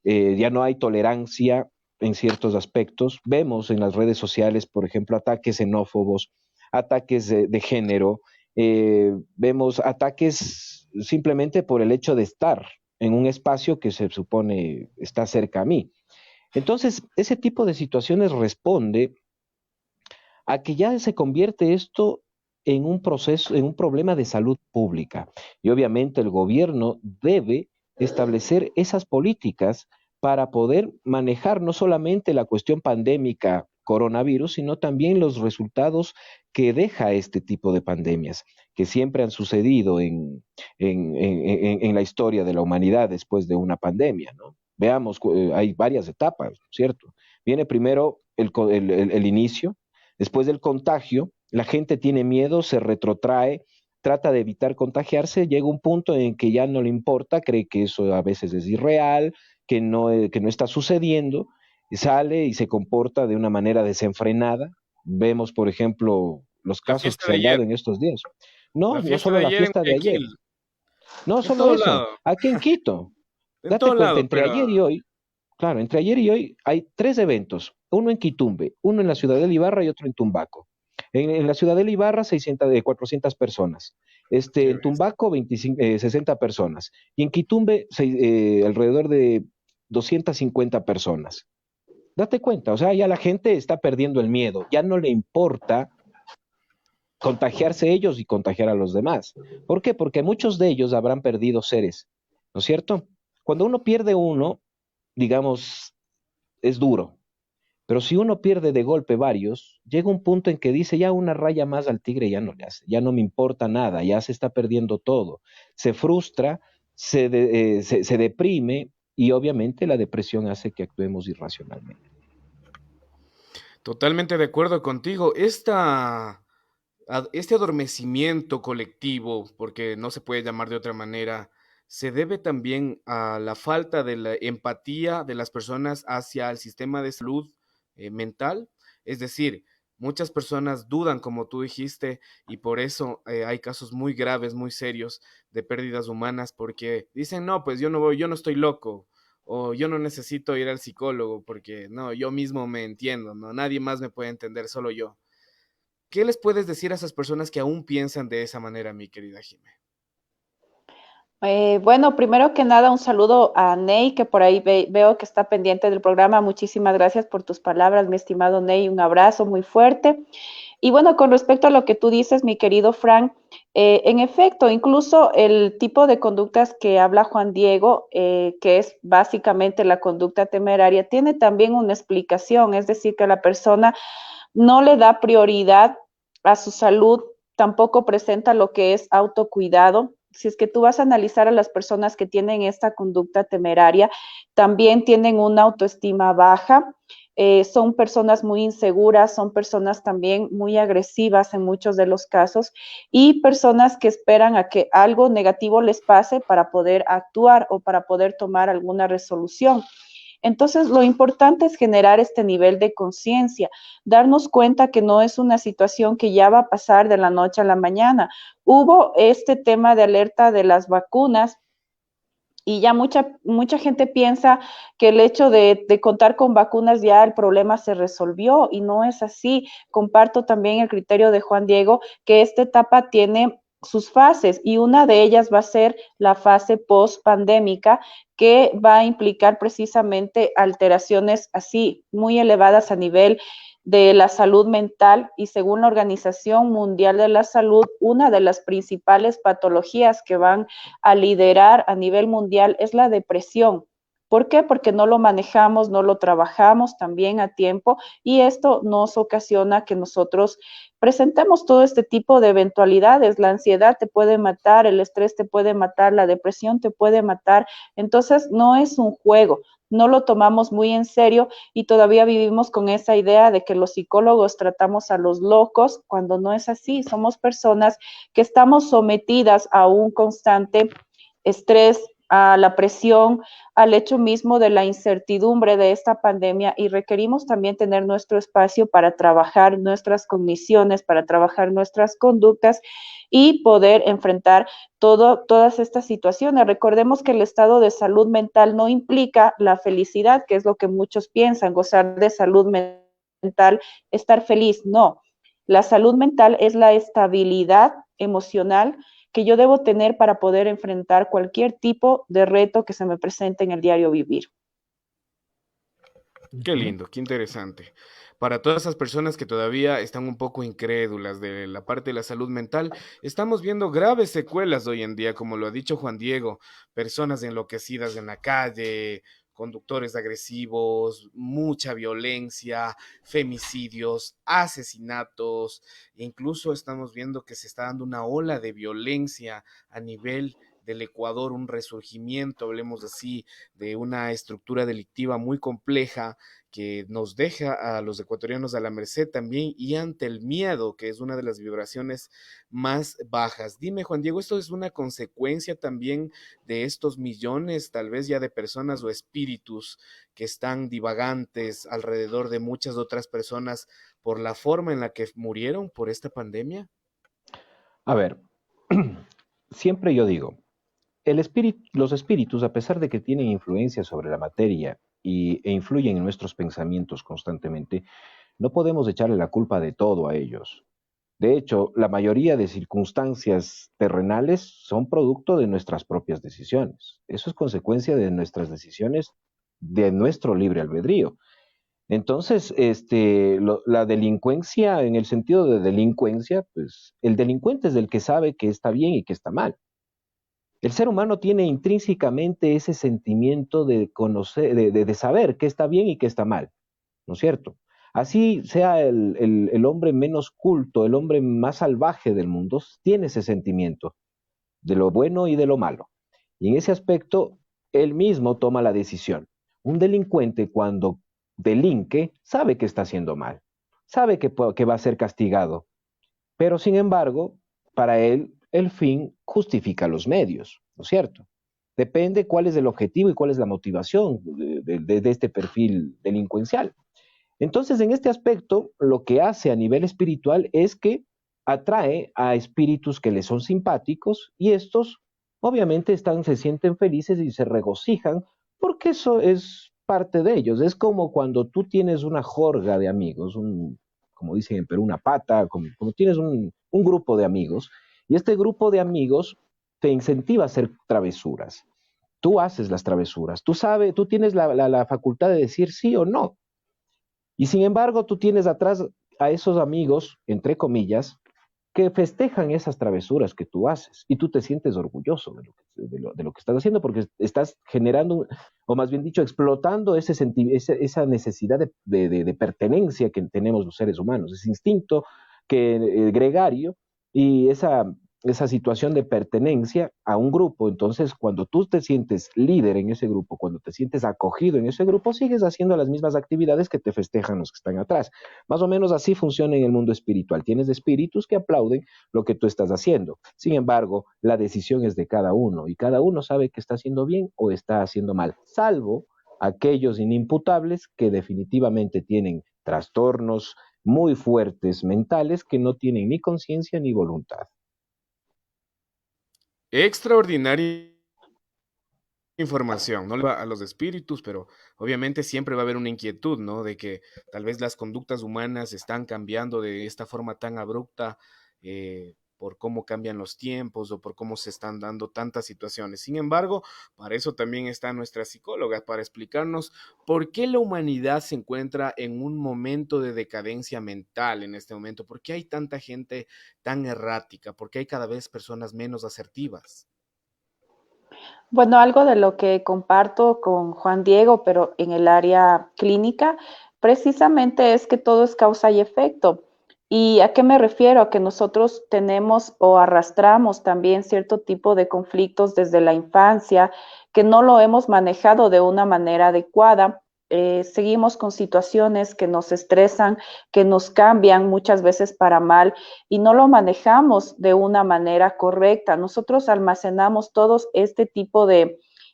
ya no hay tolerancia en ciertos aspectos. Vemos en las redes sociales, por ejemplo, ataques xenófobos, ataques de género, vemos ataques simplemente por el hecho de estar en un espacio que se supone está cerca a mí. Entonces, ese tipo de situaciones responde a que ya se convierte esto en un proceso, en un problema de salud pública. Y obviamente el gobierno debe establecer esas políticas para poder manejar no solamente la cuestión pandémica coronavirus, sino también los resultados que deja este tipo de pandemias, que siempre han sucedido en la historia de la humanidad después de una pandemia, ¿no? Veamos, hay varias etapas, ¿cierto? Viene primero el inicio. Después del contagio, la gente tiene miedo, se retrotrae, trata de evitar contagiarse, llega un punto en que ya no le importa, cree que eso a veces es irreal, que no está sucediendo, y sale y se comporta de una manera desenfrenada. Vemos, por ejemplo, los La casos que fiesta se de han ayer, dado en estos días. la No, no fiesta solo de la ayer en fiesta de ayer, Guayaquil, no en solo todo eso, lado, aquí en Quito, en date todo cuenta, lado, entre pero ayer y hoy, claro, entre ayer y hoy hay tres eventos, uno en Quitumbe, uno en la ciudad de Ibarra y otro en Tumbaco. En la ciudad de Ibarra, 400 personas. qué En bestia. Tumbaco, 60 personas. Y en Quitumbe, alrededor de 250 personas. Date cuenta, o sea, ya la gente está perdiendo el miedo, ya no le importa contagiarse ellos y contagiar a los demás. ¿Por qué? Porque muchos de ellos habrán perdido seres, ¿no es cierto? Cuando uno pierde uno, digamos, es duro, pero si uno pierde de golpe varios, llega un punto en que dice, ya una raya más al tigre ya no le hace, ya no me importa nada, ya se está perdiendo todo. Se frustra, se deprime y obviamente la depresión hace que actuemos irracionalmente. Totalmente de acuerdo contigo. Este adormecimiento colectivo, porque no se puede llamar de otra manera, se debe también a la falta de la empatía de las personas hacia el sistema de salud mental. Es decir, muchas personas dudan, como tú dijiste, y por eso hay casos muy graves, muy serios de pérdidas humanas, porque dicen, no, pues yo no voy, yo no estoy loco, o yo no necesito ir al psicólogo, porque no, yo mismo me entiendo, no, nadie más me puede entender, solo yo. ¿Qué les puedes decir a esas personas que aún piensan de esa manera, mi querida Jimé? Bueno, primero que nada, un saludo a Ney, que por ahí veo que está pendiente del programa. Muchísimas gracias por tus palabras, mi estimado Ney. Un abrazo muy fuerte. Y bueno, con respecto a lo que tú dices, mi querido Frank, en efecto, incluso el tipo de conductas que habla Juan Diego, que es básicamente la conducta temeraria, tiene también una explicación, es decir, que la persona no le da prioridad a su salud, tampoco presenta lo que es autocuidado. Si es que tú vas a analizar a las personas que tienen esta conducta temeraria, también tienen una autoestima baja, son personas muy inseguras, son personas también muy agresivas en muchos de los casos y personas que esperan a que algo negativo les pase para poder actuar o para poder tomar alguna resolución. Entonces, lo importante es generar este nivel de conciencia, darnos cuenta que no es una situación que ya va a pasar de la noche a la mañana. Hubo este tema de alerta de las vacunas y ya mucha gente piensa que el hecho de contar con vacunas ya el problema se resolvió y no es así. Comparto también el criterio de Juan Diego que esta etapa tiene sus fases y una de ellas va a ser la fase post pandémica que va a implicar precisamente alteraciones así muy elevadas a nivel de la salud mental y según la Organización Mundial de la Salud, una de las principales patologías que van a liderar a nivel mundial es la depresión. ¿Por qué? Porque no lo manejamos, no lo trabajamos también a tiempo y esto nos ocasiona que nosotros presentemos todo este tipo de eventualidades. La ansiedad te puede matar, el estrés te puede matar, la depresión te puede matar. Entonces, no es un juego, no lo tomamos muy en serio y todavía vivimos con esa idea de que los psicólogos tratamos a los locos cuando no es así. Somos personas que estamos sometidas a un constante estrés, a la presión, al hecho mismo de la incertidumbre de esta pandemia, y requerimos también tener nuestro espacio para trabajar nuestras cogniciones, para trabajar nuestras conductas y poder enfrentar todas estas situaciones. Recordemos que el estado de salud mental no implica la felicidad, que es lo que muchos piensan, gozar de salud mental, estar feliz, no. La salud mental es la estabilidad emocional que yo debo tener para poder enfrentar cualquier tipo de reto que se me presente en el diario vivir. Qué lindo, qué interesante. Para todas esas personas que todavía están un poco incrédulas de la parte de la salud mental, estamos viendo graves secuelas hoy en día, como lo ha dicho Juan Diego, personas enloquecidas en la calle, conductores agresivos, mucha violencia, femicidios, asesinatos, e incluso estamos viendo que se está dando una ola de violencia a nivel del Ecuador, un resurgimiento, hablemos así, de una estructura delictiva muy compleja que nos deja a los ecuatorianos a la merced también y ante el miedo, que es una de las vibraciones más bajas. Dime, Juan Diego, ¿esto es una consecuencia también de estos millones, tal vez ya de personas o espíritus que están divagantes alrededor de muchas otras personas por la forma en la que murieron por esta pandemia? A ver, siempre yo digo, los espíritus, a pesar de que tienen influencia sobre la materia e influyen en nuestros pensamientos constantemente, no podemos echarle la culpa de todo a ellos. De hecho, la mayoría de circunstancias terrenales son producto de nuestras propias decisiones. Eso es consecuencia de nuestras decisiones, de nuestro libre albedrío. Entonces, la delincuencia, en el sentido de delincuencia, pues el delincuente es el que sabe que está bien y que está mal. El ser humano tiene intrínsecamente ese sentimiento de conocer, de saber qué está bien y qué está mal, ¿no es cierto? Así sea el hombre menos culto, el hombre más salvaje del mundo, tiene ese sentimiento de lo bueno y de lo malo. Y en ese aspecto, él mismo toma la decisión. Un delincuente cuando delinque sabe que está haciendo mal, sabe que va a ser castigado, pero sin embargo, para él el fin justifica los medios, ¿no es cierto? Depende cuál es el objetivo y cuál es la motivación de este perfil delincuencial. Entonces, en este aspecto, lo que hace a nivel espiritual es que atrae a espíritus que le son simpáticos y estos obviamente se sienten felices y se regocijan porque eso es parte de ellos. Es como cuando tú tienes una jorga de amigos, como dicen en Perú, una pata, como tienes un grupo de amigos y este grupo de amigos te incentiva a hacer travesuras. Tú haces las travesuras, tú tienes la facultad de decir sí o no. Y sin embargo, tú tienes atrás a esos amigos, entre comillas, que festejan esas travesuras que tú haces y tú te sientes orgulloso de lo que estás haciendo porque estás generando, o más bien dicho, explotando esa necesidad de pertenencia que tenemos los seres humanos, ese instinto gregario y esa situación de pertenencia a un grupo. Entonces, cuando tú te sientes líder en ese grupo, cuando te sientes acogido en ese grupo, sigues haciendo las mismas actividades que te festejan los que están atrás. Más o menos así funciona en el mundo espiritual. Tienes espíritus que aplauden lo que tú estás haciendo. Sin embargo, la decisión es de cada uno y cada uno sabe que está haciendo bien o está haciendo mal, salvo aquellos inimputables que definitivamente tienen trastornos muy fuertes mentales que no tienen ni conciencia ni voluntad. Extraordinaria información, no le va a los espíritus, pero obviamente siempre va a haber una inquietud, ¿no? De que tal vez las conductas humanas están cambiando de esta forma tan abrupta por cómo cambian los tiempos o por cómo se están dando tantas situaciones. Sin embargo, para eso también está nuestra psicóloga, para explicarnos por qué la humanidad se encuentra en un momento de decadencia mental en este momento, por qué hay tanta gente tan errática, por qué hay cada vez personas menos asertivas. Bueno, algo de lo que comparto con Juan Diego, pero en el área clínica, precisamente es que todo es causa y efecto. ¿Y a qué me refiero? A que nosotros tenemos o arrastramos también cierto tipo de conflictos desde la infancia, que no lo hemos manejado de una manera adecuada. Seguimos con situaciones que nos estresan, que nos cambian muchas veces para mal y no lo manejamos de una manera correcta. Nosotros almacenamos todos este tipo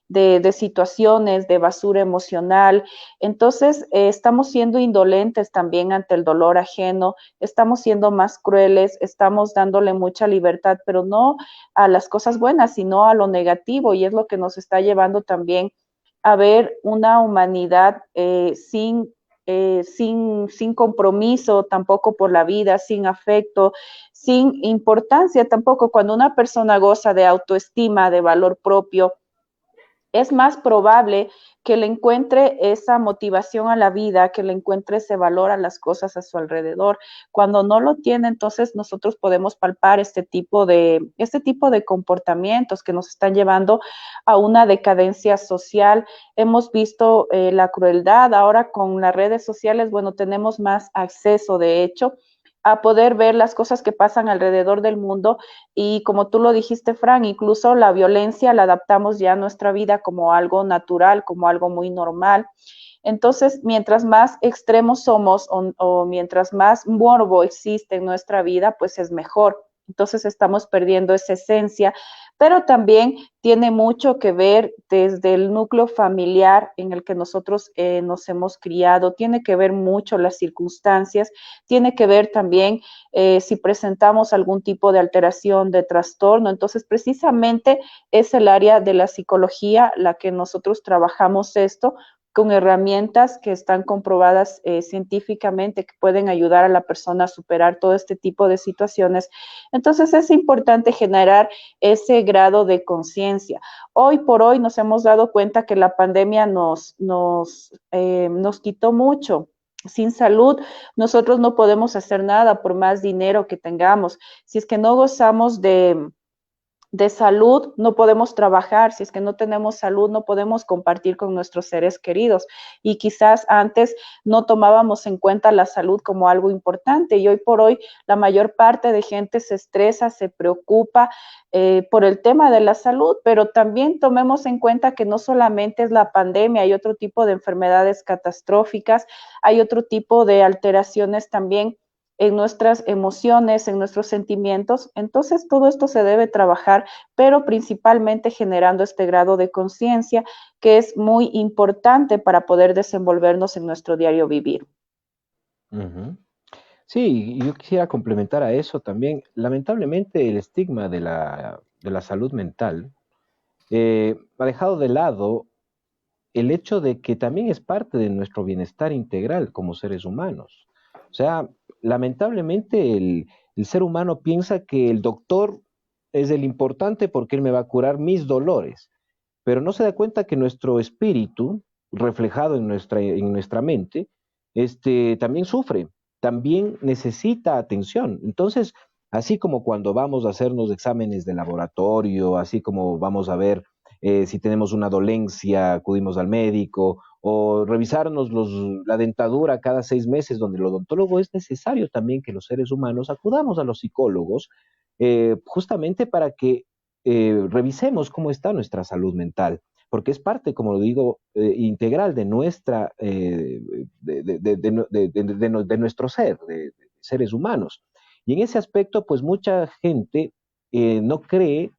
de situaciones, de basura emocional. Entonces, estamos siendo indolentes también ante el dolor ajeno, estamos siendo más crueles, estamos dándole mucha libertad, pero no a las cosas buenas, sino a lo negativo, y es lo que nos está llevando también a ver una humanidad sin compromiso tampoco por la vida, sin afecto, sin importancia tampoco. Cuando una persona goza de autoestima, de valor propio, es más probable que le encuentre esa motivación a la vida, que le encuentre ese valor a las cosas a su alrededor. Cuando no lo tiene, entonces nosotros podemos palpar este tipo de comportamientos que nos están llevando a una decadencia social. Hemos visto la crueldad ahora con las redes sociales. Bueno, tenemos más acceso, de hecho, a poder ver las cosas que pasan alrededor del mundo, y como tú lo dijiste, Fran, incluso la violencia la adaptamos ya a nuestra vida como algo natural, como algo muy normal. Entonces, mientras más extremos somos o mientras más morbo existe en nuestra vida, pues es mejor. Entonces estamos perdiendo esa esencia, pero también tiene mucho que ver desde el núcleo familiar en el que nosotros nos hemos criado, tiene que ver mucho las circunstancias, tiene que ver también si presentamos algún tipo de alteración, de trastorno. Entonces, precisamente es el área de la psicología la que nosotros trabajamos esto con herramientas que están comprobadas científicamente, que pueden ayudar a la persona a superar todo este tipo de situaciones. Entonces es importante generar ese grado de conciencia. Hoy por hoy nos hemos dado cuenta que la pandemia nos quitó mucho. Sin salud, nosotros no podemos hacer nada por más dinero que tengamos. Si es que no gozamos de salud, no podemos trabajar. Si es que no tenemos salud, no podemos compartir con nuestros seres queridos. Y quizás antes no tomábamos en cuenta la salud como algo importante, y hoy por hoy la mayor parte de gente se estresa, se preocupa por el tema de la salud, pero también tomemos en cuenta que no solamente es la pandemia, hay otro tipo de enfermedades catastróficas, hay otro tipo de alteraciones también en nuestras emociones, en nuestros sentimientos. Entonces, todo esto se debe trabajar, pero principalmente generando este grado de conciencia que es muy importante para poder desenvolvernos en nuestro diario vivir. Ujú. Sí, yo quisiera complementar a eso también. Lamentablemente, el estigma de la salud mental ha dejado de lado el hecho de que también es parte de nuestro bienestar integral como seres humanos. O sea, lamentablemente el ser humano piensa que el doctor es el importante porque él me va a curar mis dolores, pero no se da cuenta que nuestro espíritu, reflejado en nuestra mente, también sufre, también necesita atención. Entonces, así como cuando vamos a hacernos exámenes de laboratorio, así como vamos a ver si tenemos una dolencia, acudimos al médico, o revisarnos la dentadura cada 6 meses, donde el odontólogo, es necesario también que los seres humanos acudamos a los psicólogos, justamente para que revisemos cómo está nuestra salud mental, porque es parte, como lo digo, integral de nuestra, de nuestro ser, de seres humanos. Y en ese aspecto, pues mucha gente no cree,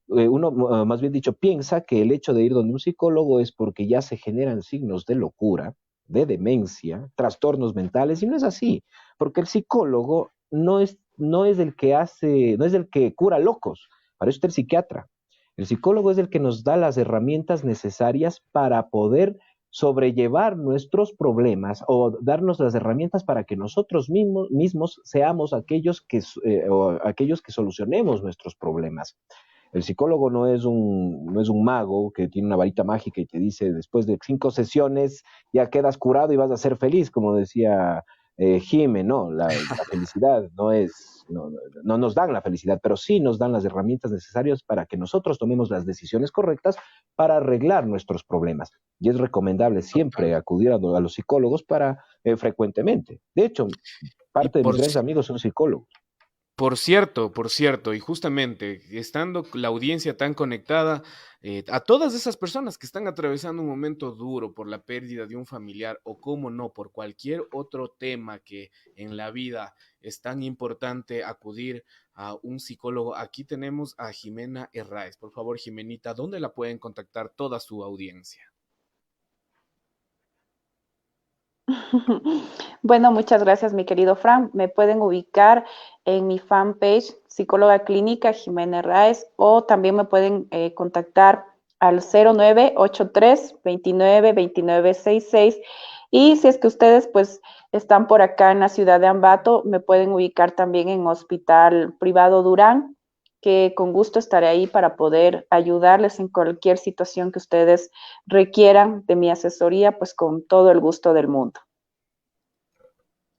más bien dicho, piensa que el hecho de ir donde un psicólogo es porque ya se generan signos de locura, de demencia, trastornos mentales, y no es así, porque el psicólogo no es el que hace, no es el que cura locos, para eso está el psiquiatra. El psicólogo es el que nos da las herramientas necesarias para poder sobrellevar nuestros problemas, o darnos las herramientas para que nosotros mismos seamos aquellos que solucionemos nuestros problemas. El psicólogo no es un mago que tiene una varita mágica y te dice, después de 5 sesiones ya quedas curado y vas a ser feliz, como decía Jime, no, la felicidad no nos dan la felicidad, pero sí nos dan las herramientas necesarias para que nosotros tomemos las decisiones correctas para arreglar nuestros problemas. Y es recomendable siempre acudir a los psicólogos frecuentemente. De hecho, Y parte de mis por, grandes amigos son psicólogos. Por cierto, y justamente estando la audiencia tan conectada, a todas esas personas que están atravesando un momento duro por la pérdida de un familiar o, cómo no, por cualquier otro tema que en la vida es tan importante acudir a un psicólogo, aquí tenemos a Jimena Herráez. Por favor, Jimenita, ¿dónde la pueden contactar toda su audiencia? Bueno, muchas gracias, mi querido Fran. Me pueden ubicar en mi fanpage, psicóloga clínica Jimena Raez, o también me pueden contactar al 0983 29 29 66. Y si es que ustedes pues están por acá en la ciudad de Ambato, me pueden ubicar también en Hospital Privado Durán, que con gusto estaré ahí para poder ayudarles en cualquier situación que ustedes requieran de mi asesoría, pues con todo el gusto del mundo.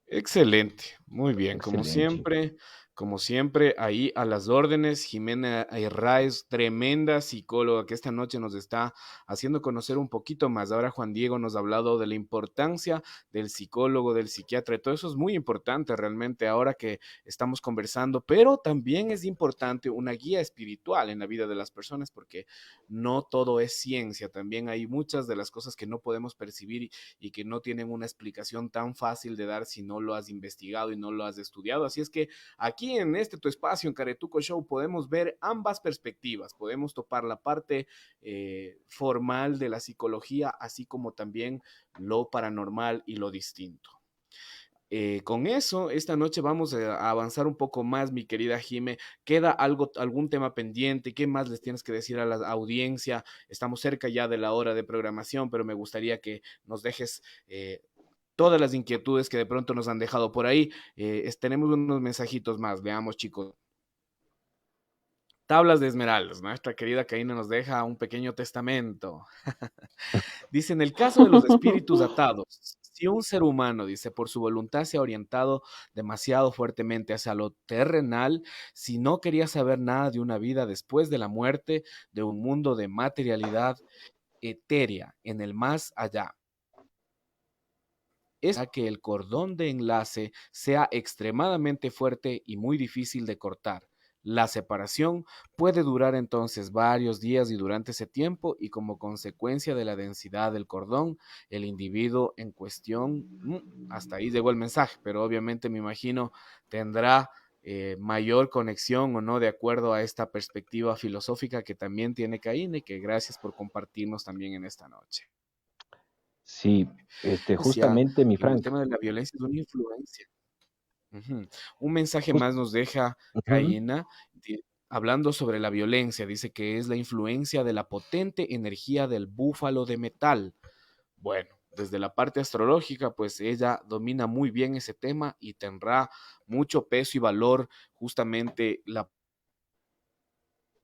Excelente, muy bien, Excelente. como siempre, ahí a las órdenes, Jimena Herráez, tremenda psicóloga que esta noche nos está haciendo conocer un poquito más. Ahora Juan Diego nos ha hablado de la importancia del psicólogo, del psiquiatra, y todo eso es muy importante realmente ahora que estamos conversando, pero también es importante una guía espiritual en la vida de las personas porque no todo es ciencia, también hay muchas de las cosas que no podemos percibir y que no tienen una explicación tan fácil de dar si no lo has investigado y no lo has estudiado. Así es que aquí en este tu espacio, en Caretuco Show, podemos ver ambas perspectivas. Podemos topar la parte formal de la psicología, así como también lo paranormal y lo distinto. Con eso, esta noche vamos a avanzar un poco más, mi querida Jime. ¿Queda algo, algún tema pendiente? ¿Qué más les tienes que decir a la audiencia? Estamos cerca ya de la hora de programación, pero me gustaría que nos dejes todas las inquietudes que de pronto nos han dejado por ahí. Tenemos unos mensajitos más, veamos chicos. Tablas de Esmeraldas, nuestra querida Caína nos deja un pequeño testamento. Dice, en el caso de los espíritus atados, si un ser humano, dice, por su voluntad se ha orientado demasiado fuertemente hacia lo terrenal, si no quería saber nada de una vida después de la muerte, de un mundo de materialidad etérea en el más allá, es a que el cordón de enlace sea extremadamente fuerte y muy difícil de cortar. La separación puede durar entonces varios días y durante ese tiempo y como consecuencia de la densidad del cordón, el individuo en cuestión, hasta ahí llegó el mensaje, pero obviamente me imagino tendrá mayor conexión o no de acuerdo a esta perspectiva filosófica que también tiene Caín y que gracias por compartirnos también en esta noche. Sí, Decía, justamente, mi el Frank. tema de la violencia es una influencia. Ujú. Un mensaje Jus- más nos deja Ujú. Caína, hablando sobre la violencia. Dice que es la influencia de la potente energía del búfalo de metal. Bueno, desde la parte astrológica, pues ella domina muy bien ese tema y tendrá mucho peso y valor justamente la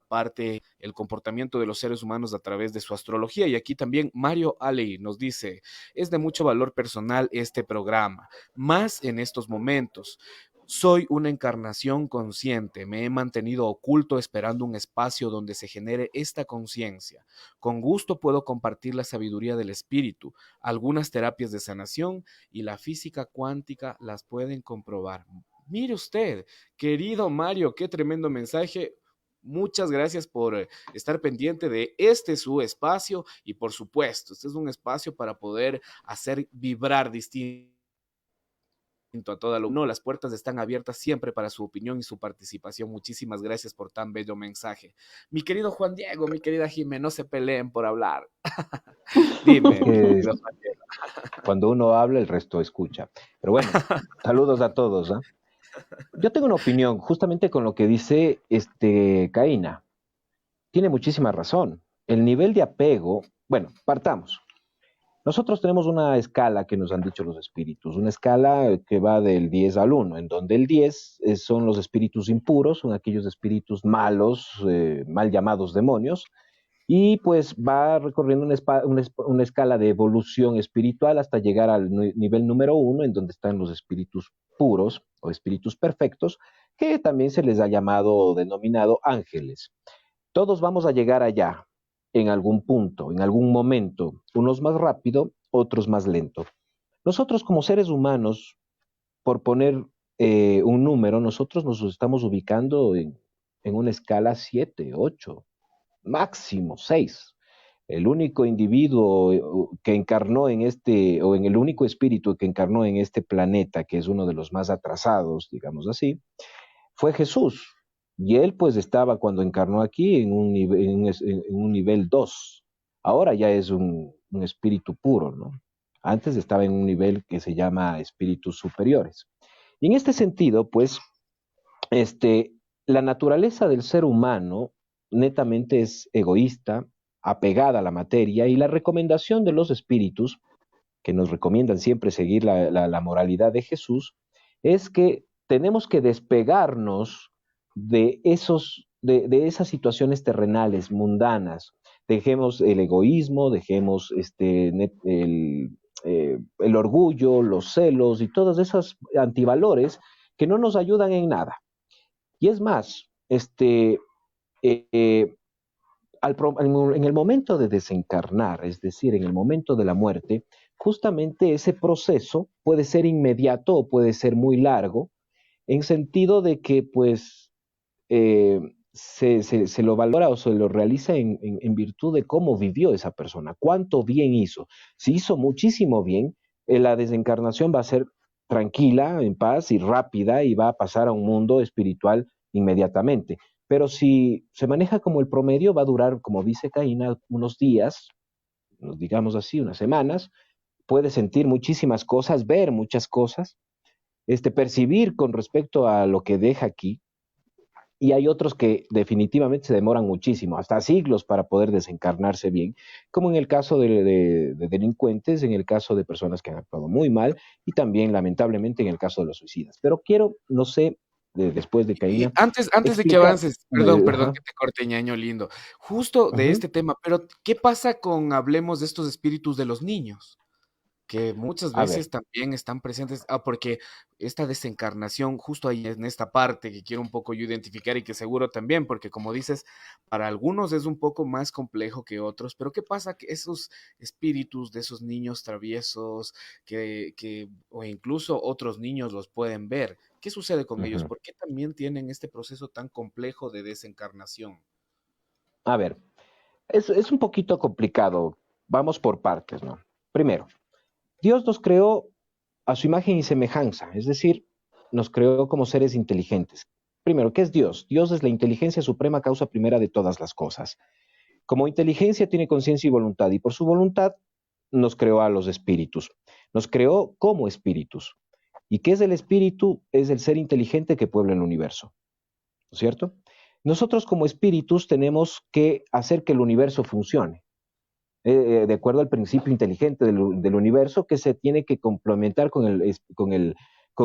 parte el comportamiento de los seres humanos a través de su astrología. Y aquí también Mario Alley nos dice, es de mucho valor personal este programa, más en estos momentos. Soy una encarnación consciente, me he mantenido oculto esperando un espacio donde se genere esta conciencia. Con gusto puedo compartir la sabiduría del espíritu, algunas terapias de sanación y la física cuántica las pueden comprobar. Mire usted, querido Mario, qué tremendo mensaje. Muchas gracias por estar pendiente de este su espacio y por supuesto, este es un espacio para poder hacer vibrar distinto a toda lo. No, las puertas están abiertas siempre para su opinión y su participación. Muchísimas gracias por tan bello mensaje. Mi querido Juan Diego, mi querida Jimé, no se peleen por hablar. Es Dime, mi que querido Juan Diego. cuando uno habla, el resto escucha. Pero bueno, saludos a todos, ¿ah? Yo tengo una opinión, justamente con lo que dice Caína. Tiene muchísima razón. El nivel de apego, bueno, partamos. Nosotros tenemos una escala que nos han dicho los espíritus, una escala que va del 10 al 1, en donde el 10 son los espíritus impuros, son aquellos espíritus malos, mal llamados demonios, y pues va recorriendo una escala de evolución espiritual hasta llegar al nivel número 1, en donde están los espíritus puros o espíritus perfectos, que también se les ha llamado o denominado ángeles. Todos vamos a llegar allá en algún punto, en algún momento, unos más rápido, otros más lento. Nosotros como seres humanos, por poner un número, nosotros nos estamos ubicando en una escala 7, 8, máximo 6. El único individuo que encarnó en este, o en el único espíritu que encarnó en este planeta, que es uno de los más atrasados, digamos así, fue Jesús. Y él pues estaba cuando encarnó aquí en un nivel, en un nivel 2. Ahora ya es un espíritu puro, ¿no? Antes estaba en un nivel que se llama espíritus superiores. Y en este sentido, pues, este, la naturaleza del ser humano netamente es egoísta, apegada a la materia, y la recomendación de los espíritus, que nos recomiendan siempre seguir la moralidad de Jesús, es que tenemos que despegarnos de esas situaciones terrenales, mundanas. Dejemos el egoísmo, dejemos el orgullo, los celos y todos esos antivalores que no nos ayudan en nada. Y es más, eh, en el momento de desencarnar, es decir, en el momento de la muerte, justamente ese proceso puede ser inmediato o puede ser muy largo, en sentido de que pues eh, se lo valora o se lo realiza en virtud de cómo vivió esa persona, cuánto bien hizo. Si hizo muchísimo bien, la desencarnación va a ser tranquila, en paz y rápida y va a pasar a un mundo espiritual inmediatamente. Pero si se maneja como el promedio, va a durar, como dice Caína, unos días, digamos así, unas semanas, puede sentir muchísimas cosas, ver muchas cosas, percibir con respecto a lo que deja aquí, y hay otros que definitivamente se demoran muchísimo, hasta siglos para poder desencarnarse bien, como en el caso de delincuentes, en el caso de personas que han actuado muy mal y también lamentablemente en el caso de los suicidas. Pero quiero, no sé, después de Y Caína, antes de que explicar, avances, perdón ajá, que te corte, ñaño lindo, justo de ajá, este tema, pero ¿qué pasa con, hablemos de estos espíritus de los niños? Que muchas a ver, veces también están presentes, porque esta desencarnación, justo ahí en esta parte que quiero un poco yo identificar y que seguro también, porque como dices, para algunos es un poco más complejo que otros, pero ¿qué pasa que esos espíritus de esos niños traviesos, o incluso otros niños los pueden ver? ¿Qué sucede con ellos? ajá. ¿Por qué también tienen este proceso tan complejo de desencarnación? A ver, es un poquito complicado, vamos por partes, ¿no? Primero, Dios nos creó a su imagen y semejanza, es decir, nos creó como seres inteligentes. Primero, ¿qué es Dios? Dios es la inteligencia suprema, causa primera de todas las cosas. Como inteligencia tiene conciencia y voluntad, y por su voluntad nos creó a los espíritus. Nos creó como espíritus. ¿Y qué es el espíritu? Es el ser inteligente que puebla el universo, ¿no es cierto? Nosotros como espíritus tenemos que hacer que el universo funcione de acuerdo al principio inteligente del universo que se tiene que complementar con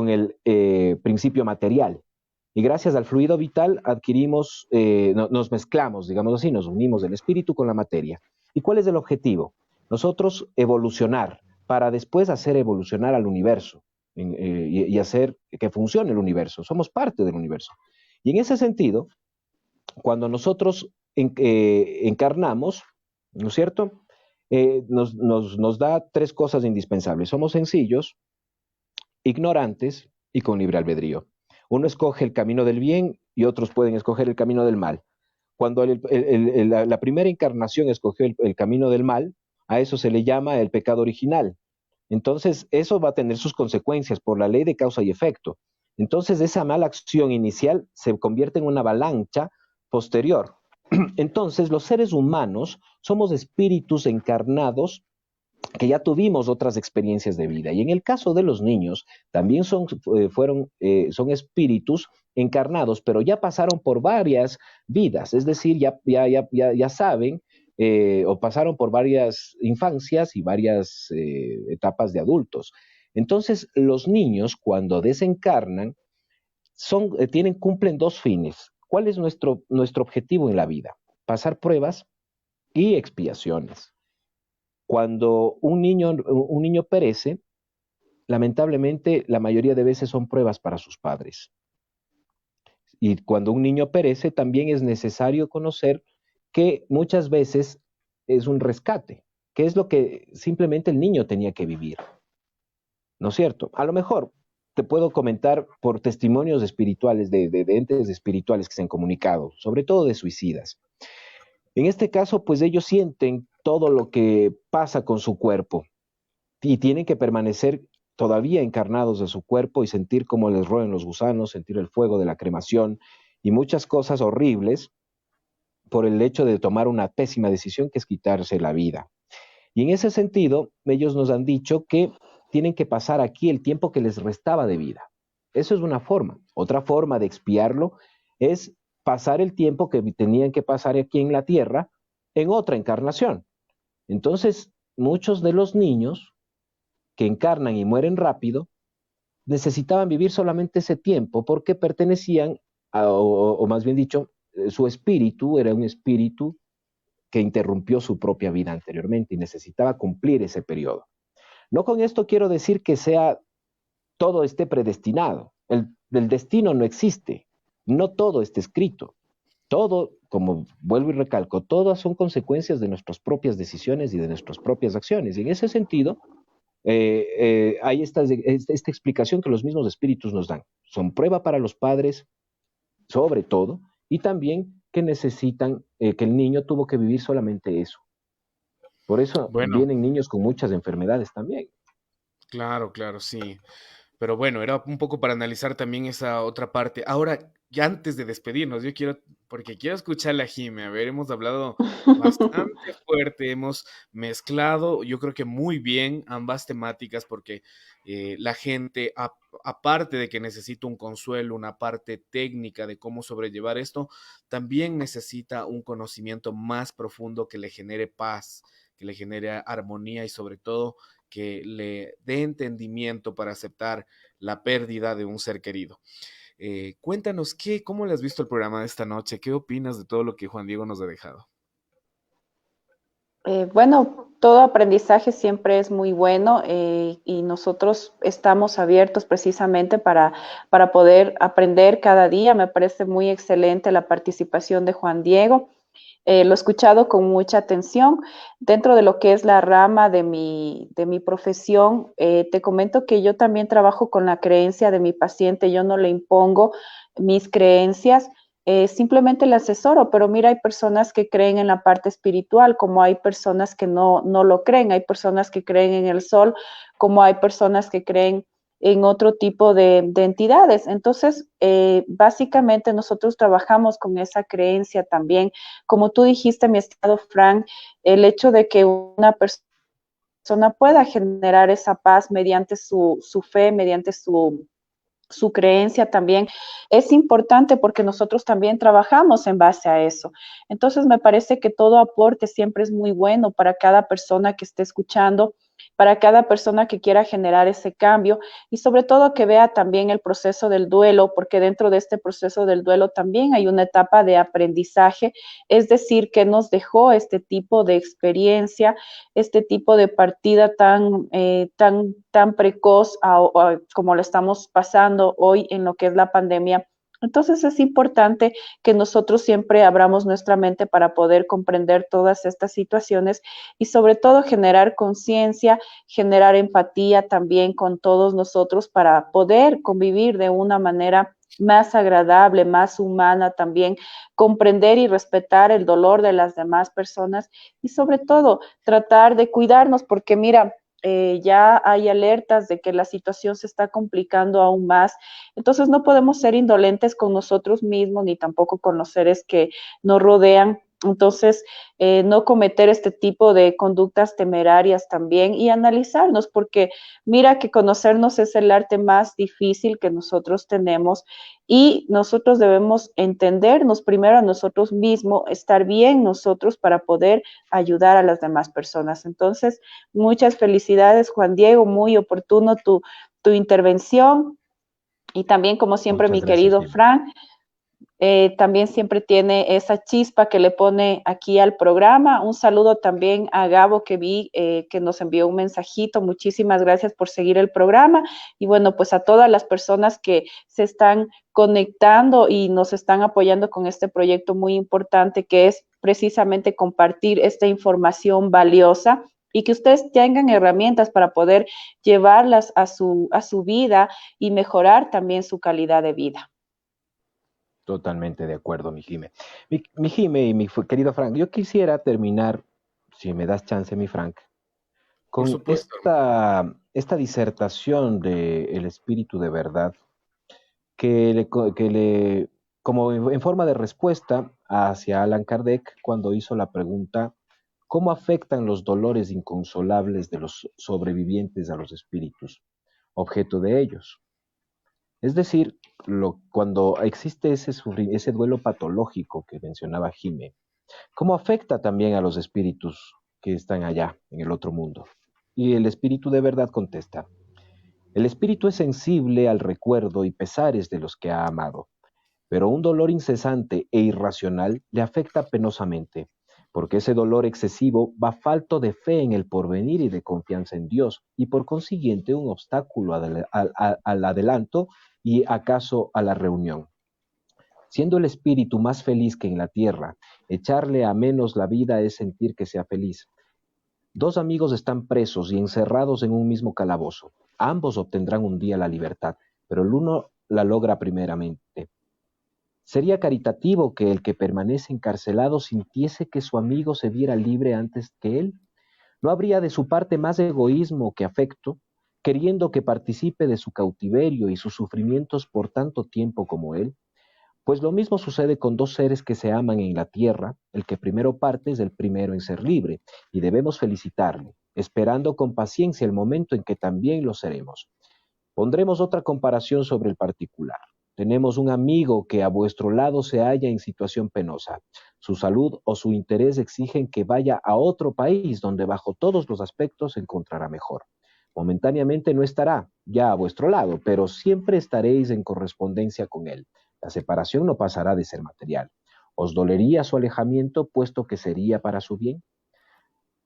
el principio material. Y gracias al fluido vital adquirimos, nos mezclamos, digamos así, nos unimos el espíritu con la materia. ¿Y cuál es el objetivo? Nosotros evolucionar para después hacer evolucionar al universo y hacer que funcione el universo. Somos parte del universo. Y en ese sentido, cuando nosotros encarnamos, ¿no es cierto? Nos da tres cosas indispensables. Somos sencillos, ignorantes y con libre albedrío. Uno escoge el camino del bien y otros pueden escoger el camino del mal. Cuando la primera encarnación escogió el camino del mal, a eso se le llama el pecado original. Entonces, eso va a tener sus consecuencias por la ley de causa y efecto. Entonces, esa mala acción inicial se convierte en una avalancha posterior. Entonces, los seres humanos somos espíritus encarnados que ya tuvimos otras experiencias de vida. Y en el caso de los niños, también son espíritus encarnados, pero ya pasaron por varias vidas, es decir, ya saben o pasaron por varias infancias y varias etapas de adultos. Entonces, los niños cuando desencarnan, cumplen dos fines. ¿Cuál es nuestro objetivo en la vida? Pasar pruebas y expiaciones. Cuando un niño perece, lamentablemente la mayoría de veces son pruebas para sus padres. Y cuando un niño perece, también es necesario conocer que muchas veces es un rescate, que es lo que simplemente el niño tenía que vivir, ¿no es cierto? A lo mejor te puedo comentar por testimonios espirituales de entes espirituales que se han comunicado, sobre todo de suicidas. En este caso, pues ellos sienten todo lo que pasa con su cuerpo y tienen que permanecer todavía encarnados de su cuerpo y sentir cómo les roen los gusanos, sentir el fuego de la cremación y muchas cosas horribles por el hecho de tomar una pésima decisión que es quitarse la vida. Y en ese sentido, ellos nos han dicho que tienen que pasar aquí el tiempo que les restaba de vida. Eso es una forma. Otra forma de expiarlo es pasar el tiempo que tenían que pasar aquí en la tierra en otra encarnación. Entonces, muchos de los niños que encarnan y mueren rápido necesitaban vivir solamente ese tiempo porque pertenecían, o más bien dicho, su espíritu era un espíritu que interrumpió su propia vida anteriormente y necesitaba cumplir ese periodo. No con esto quiero decir que sea todo esté predestinado. El destino no existe. No todo está escrito. Todo, como vuelvo y recalco, todas son consecuencias de nuestras propias decisiones y de nuestras propias acciones. Y en ese sentido, hay esta explicación que los mismos espíritus nos dan. Son prueba para los padres, sobre todo, y también que necesitan, que el niño tuvo que vivir solamente eso. Por eso Bueno, vienen niños con muchas enfermedades también. claro, claro, sí. Pero bueno, era un poco para analizar también esa otra parte. Ahora, ya antes de despedirnos, yo quiero, porque quiero escucharle a Jime. A ver, hemos hablado bastante fuerte, hemos mezclado, yo creo que muy bien ambas temáticas, porque la gente, aparte de que necesita un consuelo, una parte técnica de cómo sobrellevar esto, también necesita un conocimiento más profundo que le genere paz, que le genere armonía y sobre todo que le dé entendimiento para aceptar la pérdida de un ser querido. Cuéntanos, ¿cómo le has visto el programa de esta noche? ¿Qué opinas de todo lo que Juan Diego nos ha dejado? Bueno, todo aprendizaje siempre es muy bueno y nosotros estamos abiertos precisamente para poder aprender cada día. Me parece muy excelente la participación de Juan Diego. Lo he escuchado con mucha atención. Dentro de lo que es la rama de mi profesión, te comento que yo también trabajo con la creencia de mi paciente. Yo no le impongo mis creencias, simplemente le asesoro, pero mira, hay personas que creen en la parte espiritual, como hay personas que no lo creen, hay personas que creen en el sol, como hay personas que creen en otro tipo de entidades. Entonces, básicamente nosotros trabajamos con esa creencia también. Como tú dijiste, mi estimado Frank, el hecho de que una persona pueda generar esa paz mediante su fe, mediante su creencia también es importante porque nosotros también trabajamos en base a eso. Entonces me parece que todo aporte siempre es muy bueno para cada persona que esté escuchando, para cada persona que quiera generar ese cambio y sobre todo que vea también el proceso del duelo, porque dentro de este proceso del duelo también hay una etapa de aprendizaje, es decir, que nos dejó este tipo de experiencia, este tipo de partida tan precoz como lo estamos pasando hoy en lo que es la pandemia. Entonces es importante que nosotros siempre abramos nuestra mente para poder comprender todas estas situaciones y sobre todo generar conciencia, generar empatía también con todos nosotros para poder convivir de una manera más agradable, más humana también, comprender y respetar el dolor de las demás personas y sobre todo tratar de cuidarnos porque mira, ya hay alertas de que la situación se está complicando aún más. Entonces no podemos ser indolentes con nosotros mismos ni tampoco con los seres que nos rodean. Entonces, no cometer este tipo de conductas temerarias también y analizarnos, porque mira que conocernos es el arte más difícil que nosotros tenemos y nosotros debemos entendernos primero a nosotros mismos, estar bien nosotros para poder ayudar a las demás personas. Entonces, muchas felicidades, Juan Diego, muy oportuno tu intervención y también, como siempre, Muchas mi gracias, querido Jimmy. Frank, también siempre tiene esa chispa que le pone aquí al programa. Un saludo también a Gabo que vi que nos envió un mensajito. Muchísimas gracias por seguir el programa. Y bueno, pues a todas las personas que se están conectando y nos están apoyando con este proyecto muy importante que es precisamente compartir esta información valiosa y que ustedes tengan herramientas para poder llevarlas a su vida y mejorar también su calidad de vida. Totalmente de acuerdo, mi Jime. Mi Jime y querido Frank, yo quisiera terminar, si me das chance, mi Frank, Por con supuesto. esta disertación de el espíritu de verdad que le, como en forma de respuesta hacia Allan Kardec cuando hizo la pregunta, ¿cómo afectan los dolores inconsolables de los sobrevivientes a los espíritus, objeto de ellos? Es decir, cuando existe ese duelo patológico que mencionaba Jime, ¿cómo afecta también a los espíritus que están allá en el otro mundo? Y el espíritu de verdad contesta, el espíritu es sensible al recuerdo y pesares de los que ha amado, pero un dolor incesante e irracional le afecta penosamente, porque ese dolor excesivo va falto de fe en el porvenir y de confianza en Dios, y por consiguiente un obstáculo al adelanto y acaso a la reunión. Siendo el espíritu más feliz que en la tierra, echarle a menos la vida es sentir que sea feliz. Dos amigos están presos y encerrados en un mismo calabozo. Ambos obtendrán un día la libertad, pero el uno la logra primeramente. Sería caritativo que el que permanece encarcelado sintiese que su amigo se viera libre antes que él. ¿No habría de su parte más egoísmo que afecto, queriendo que participe de su cautiverio y sus sufrimientos por tanto tiempo como él? Pues lo mismo sucede con dos seres que se aman en la tierra, el que primero parte es el primero en ser libre, y debemos felicitarle, esperando con paciencia el momento en que también lo seremos. Pondremos otra comparación sobre el particular. Tenemos un amigo que a vuestro lado se halla en situación penosa. Su salud o su interés exigen que vaya a otro país donde bajo todos los aspectos se encontrará mejor. Momentáneamente no estará ya a vuestro lado, pero siempre estaréis en correspondencia con él. La separación no pasará de ser material. ¿Os dolería su alejamiento puesto que sería para su bien?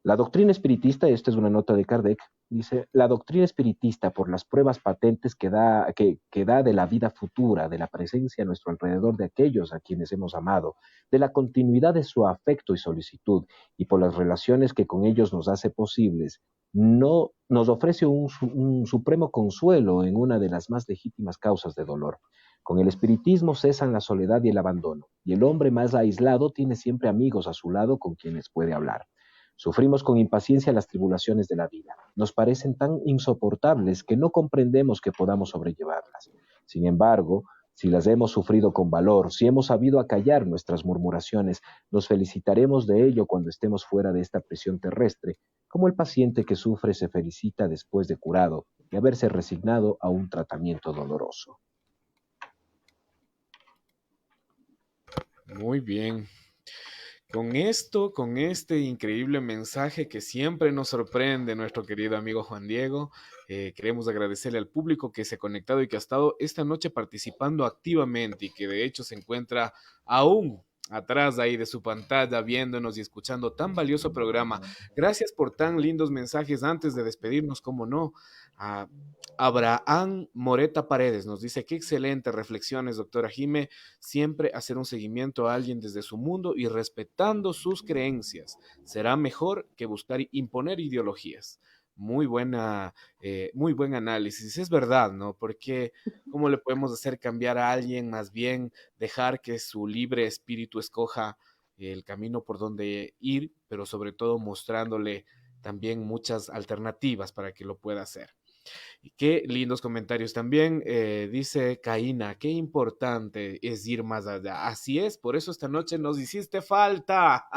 La doctrina espiritista, esta es una nota de Kardec, dice, la doctrina espiritista, por las pruebas patentes que da de la vida futura, de la presencia a nuestro alrededor de aquellos a quienes hemos amado, de la continuidad de su afecto y solicitud, y por las relaciones que con ellos nos hace posibles, no nos ofrece un supremo consuelo en una de las más legítimas causas de dolor. Con el espiritismo cesan la soledad y el abandono, y el hombre más aislado tiene siempre amigos a su lado con quienes puede hablar. Sufrimos con impaciencia las tribulaciones de la vida. Nos parecen tan insoportables que no comprendemos que podamos sobrellevarlas. Sin embargo, si las hemos sufrido con valor, si hemos sabido acallar nuestras murmuraciones, nos felicitaremos de ello cuando estemos fuera de esta prisión terrestre, como el paciente que sufre se felicita después de curado y haberse resignado a un tratamiento doloroso. Muy bien. Con esto, con este increíble mensaje que siempre nos sorprende nuestro querido amigo Juan Diego, queremos agradecerle al público que se ha conectado y que ha estado esta noche participando activamente y que de hecho se encuentra aún atrás ahí de su pantalla viéndonos y escuchando tan valioso programa. Gracias por tan lindos mensajes. Antes de despedirnos, como no, a Abraham Moreta Paredes nos dice, qué excelentes reflexiones, doctora Jime, siempre hacer un seguimiento a alguien desde su mundo y respetando sus creencias. Será mejor que buscar imponer ideologías. Muy buen análisis. Es verdad, ¿no? Porque ¿cómo le podemos hacer cambiar a alguien? Más bien dejar que su libre espíritu escoja el camino por donde ir, pero sobre todo mostrándole también muchas alternativas para que lo pueda hacer. Y qué lindos comentarios también. Dice Caína, qué importante es ir más allá. Así es, por eso esta noche nos hiciste falta.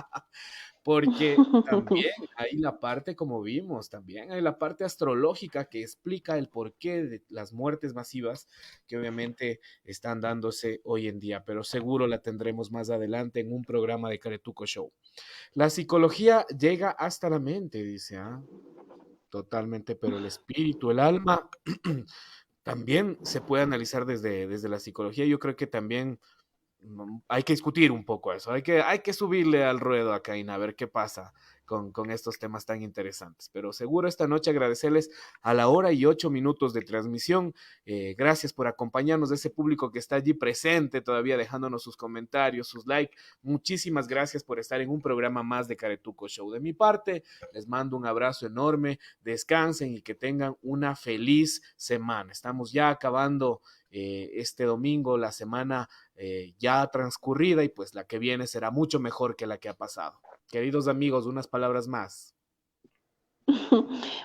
Porque también hay la parte, como vimos, también hay la parte astrológica que explica el porqué de las muertes masivas que obviamente están dándose hoy en día, pero seguro la tendremos más adelante en un programa de Caretuco Show. La psicología llega hasta la mente, dice, ¿ah? Totalmente, pero el espíritu, el alma, también se puede analizar desde la psicología. Yo creo que también hay que discutir un poco eso, hay que subirle al ruedo a Caín a ver qué pasa con estos temas tan interesantes. Pero seguro esta noche agradecerles a la hora y 8 minutos de transmisión. Gracias por acompañarnos, de ese público que está allí presente todavía dejándonos sus comentarios, sus likes. Muchísimas gracias por estar en un programa más de Caretuco Show. De mi parte, les mando un abrazo enorme, descansen y que tengan una feliz semana. Estamos ya acabando este domingo, la semana ya transcurrida, y pues la que viene será mucho mejor que la que ha pasado. Queridos amigos, unas palabras más.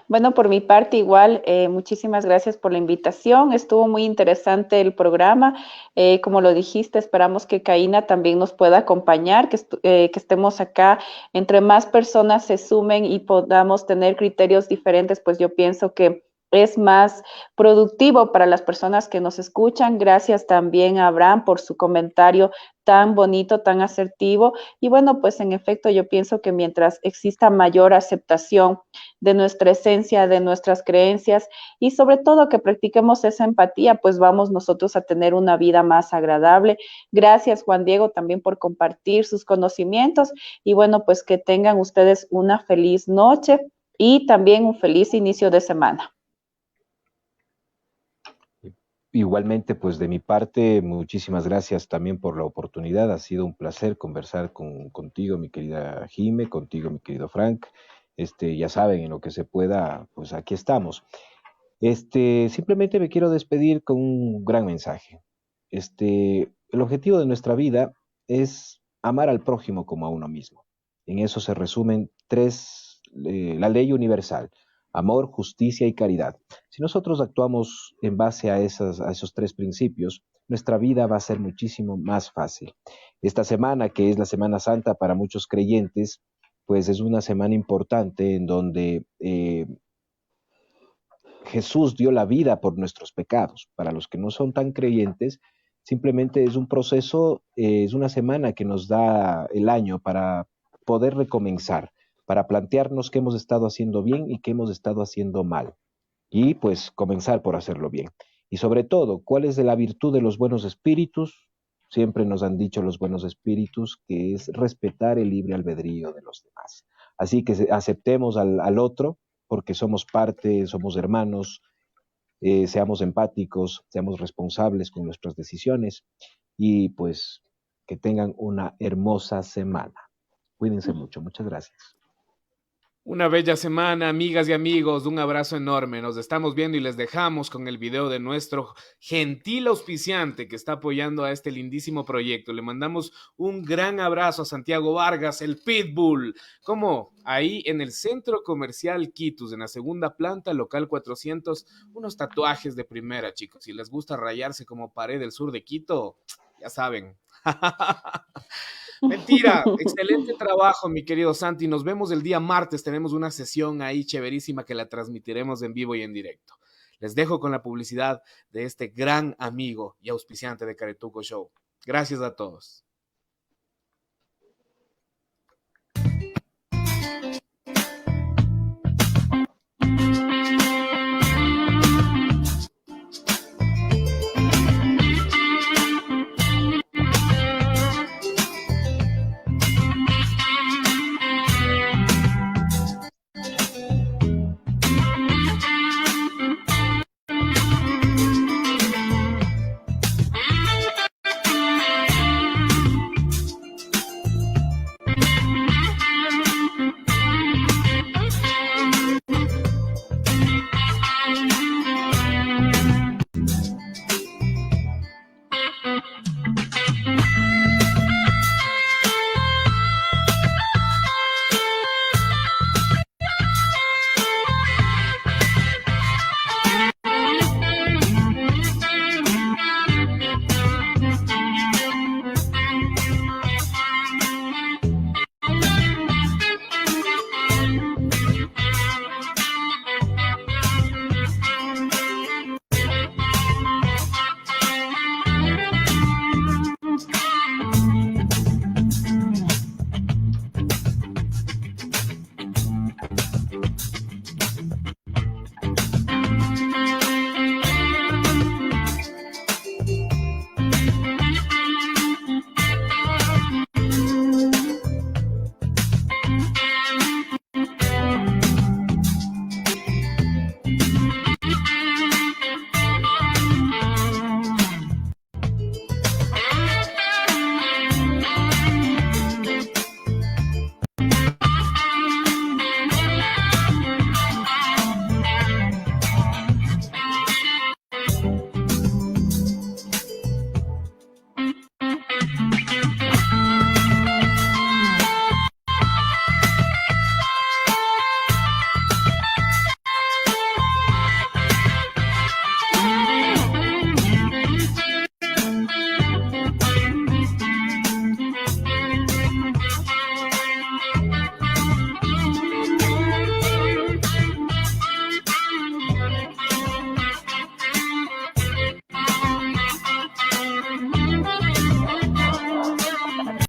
Bueno, por mi parte igual, muchísimas gracias por la invitación. Estuvo muy interesante el programa. Como lo dijiste, esperamos que Caína también nos pueda acompañar, que estemos acá. Entre más personas se sumen y podamos tener criterios diferentes, pues yo pienso que es más productivo para las personas que nos escuchan. Gracias también a Abraham por su comentario tan bonito, tan asertivo. Y bueno, pues en efecto, yo pienso que mientras exista mayor aceptación de nuestra esencia, de nuestras creencias y sobre todo que practiquemos esa empatía, pues vamos nosotros a tener una vida más agradable. Gracias, Juan Diego, también por compartir sus conocimientos y bueno, pues que tengan ustedes una feliz noche y también un feliz inicio de semana. Igualmente, pues de mi parte, muchísimas gracias también por la oportunidad. Ha sido un placer conversar contigo, mi querida Jime, contigo, mi querido Frank. Ya saben, en lo que se pueda, pues aquí estamos. Simplemente me quiero despedir con un gran mensaje. El objetivo de nuestra vida es amar al prójimo como a uno mismo. En eso se resumen la ley universal: amor, justicia y caridad. Si nosotros actuamos en base a esos tres principios, nuestra vida va a ser muchísimo más fácil. Esta semana, que es la Semana Santa para muchos creyentes, pues es una semana importante en donde Jesús dio la vida por nuestros pecados. Para los que no son tan creyentes, simplemente es un proceso, es una semana que nos da el año para poder recomenzar, para plantearnos qué hemos estado haciendo bien y qué hemos estado haciendo mal. Y pues comenzar por hacerlo bien. Y sobre todo, ¿cuál es la virtud de los buenos espíritus? Siempre nos han dicho los buenos espíritus que es respetar el libre albedrío de los demás. Así que aceptemos al otro, porque somos parte, somos hermanos, seamos empáticos, seamos responsables con nuestras decisiones y pues que tengan una hermosa semana. Cuídense mucho. Muchas gracias. Una bella semana, amigas y amigos, un abrazo enorme. Nos estamos viendo y les dejamos con el video de nuestro gentil auspiciante que está apoyando a este lindísimo proyecto. Le mandamos un gran abrazo a Santiago Vargas, el Pitbull, como ahí en el Centro Comercial Quitus, en la segunda planta, local 400, unos tatuajes de primera, chicos. Si les gusta rayarse como Pared del Sur de Quito, ya saben. Mentira, excelente trabajo, mi querido Santi. Nos vemos el día martes. Tenemos una sesión ahí chéverísima que la transmitiremos en vivo y en directo. Les dejo con la publicidad de este gran amigo y auspiciante de Caretuco Show. Gracias a todos.